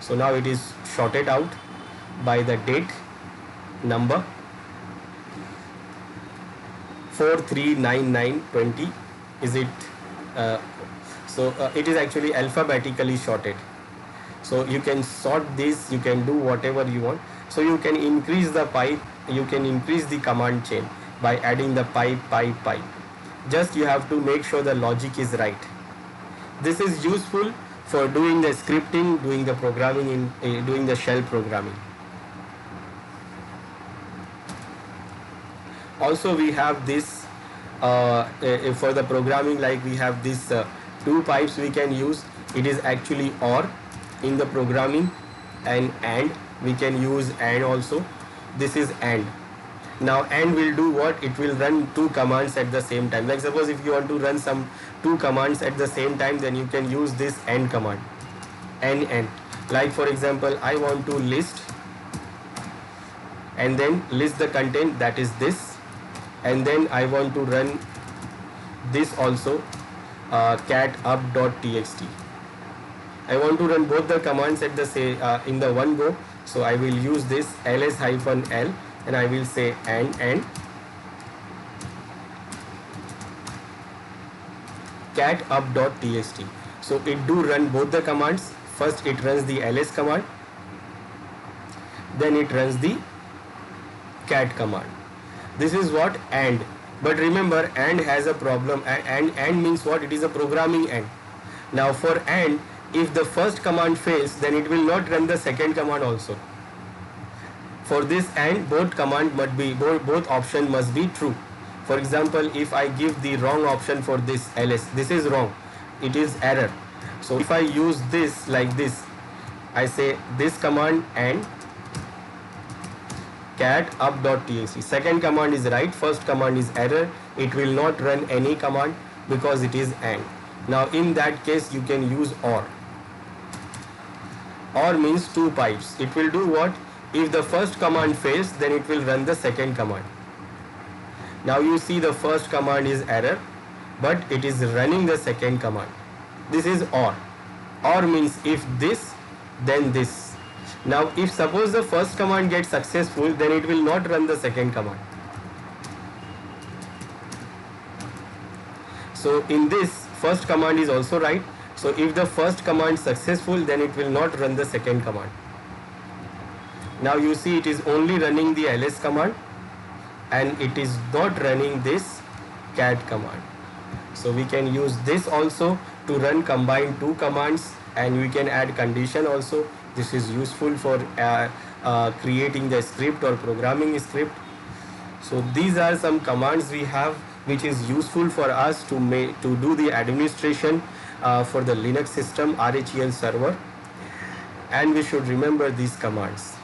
so now it is sorted out by the date number 439920. Is it it is actually alphabetically sorted. So you can sort this, you can do whatever you want. So you can increase the pipe, you can increase the command chain by adding the pipe. Just you have to make sure the logic is right. This is useful for doing the scripting, doing the programming, doing the shell programming. Also we have this for the programming, like we have this 2 pipes we can use. It is actually OR in the programming, and we can use AND also. This is AND. Now AND will do what? It will run 2 commands at the same time. Like suppose if you want to run some 2 commands at the same time, then you can use this AND command. AND. Like for example, I want to list and then list the content, that is this, and then I want to run this also, cat_up.txt. I want to run both the commands at the in the one go, so I will use this ls-l and I will say and cat_up.txt. So it do run both the commands. First it runs the ls command, then it runs the cat command. This is what AND. But remember, AND has a problem. AND means what? It is a programming AND. Now for AND, if the first command fails, then it will not run the second command also. For this AND, both option must be true. For example, if I give the wrong option for this ls, this is wrong, it is error. So if I use this like this, I say this command and cat up.txt. Second command is right, first command is error. It will not run any command because it is AND. Now in that case you can use OR. OR means two pipes. It will do what? If the first command fails, then it will run the second command. Now you see the first command is error, but it is running the second command. This is OR. OR means if this, then this. Now if suppose the first command gets successful, then it will not run the second command. So in this, first command is also right. So if the first command is successful, then it will not run the second command. Now you see it is only running the ls command and it is not running this cat command. So we can use this also to run combine two commands, and we can add condition also. This is useful for creating the script or programming script. So these are some commands we have which is useful for us to do the administration for the Linux system RHEL server, and we should remember these commands.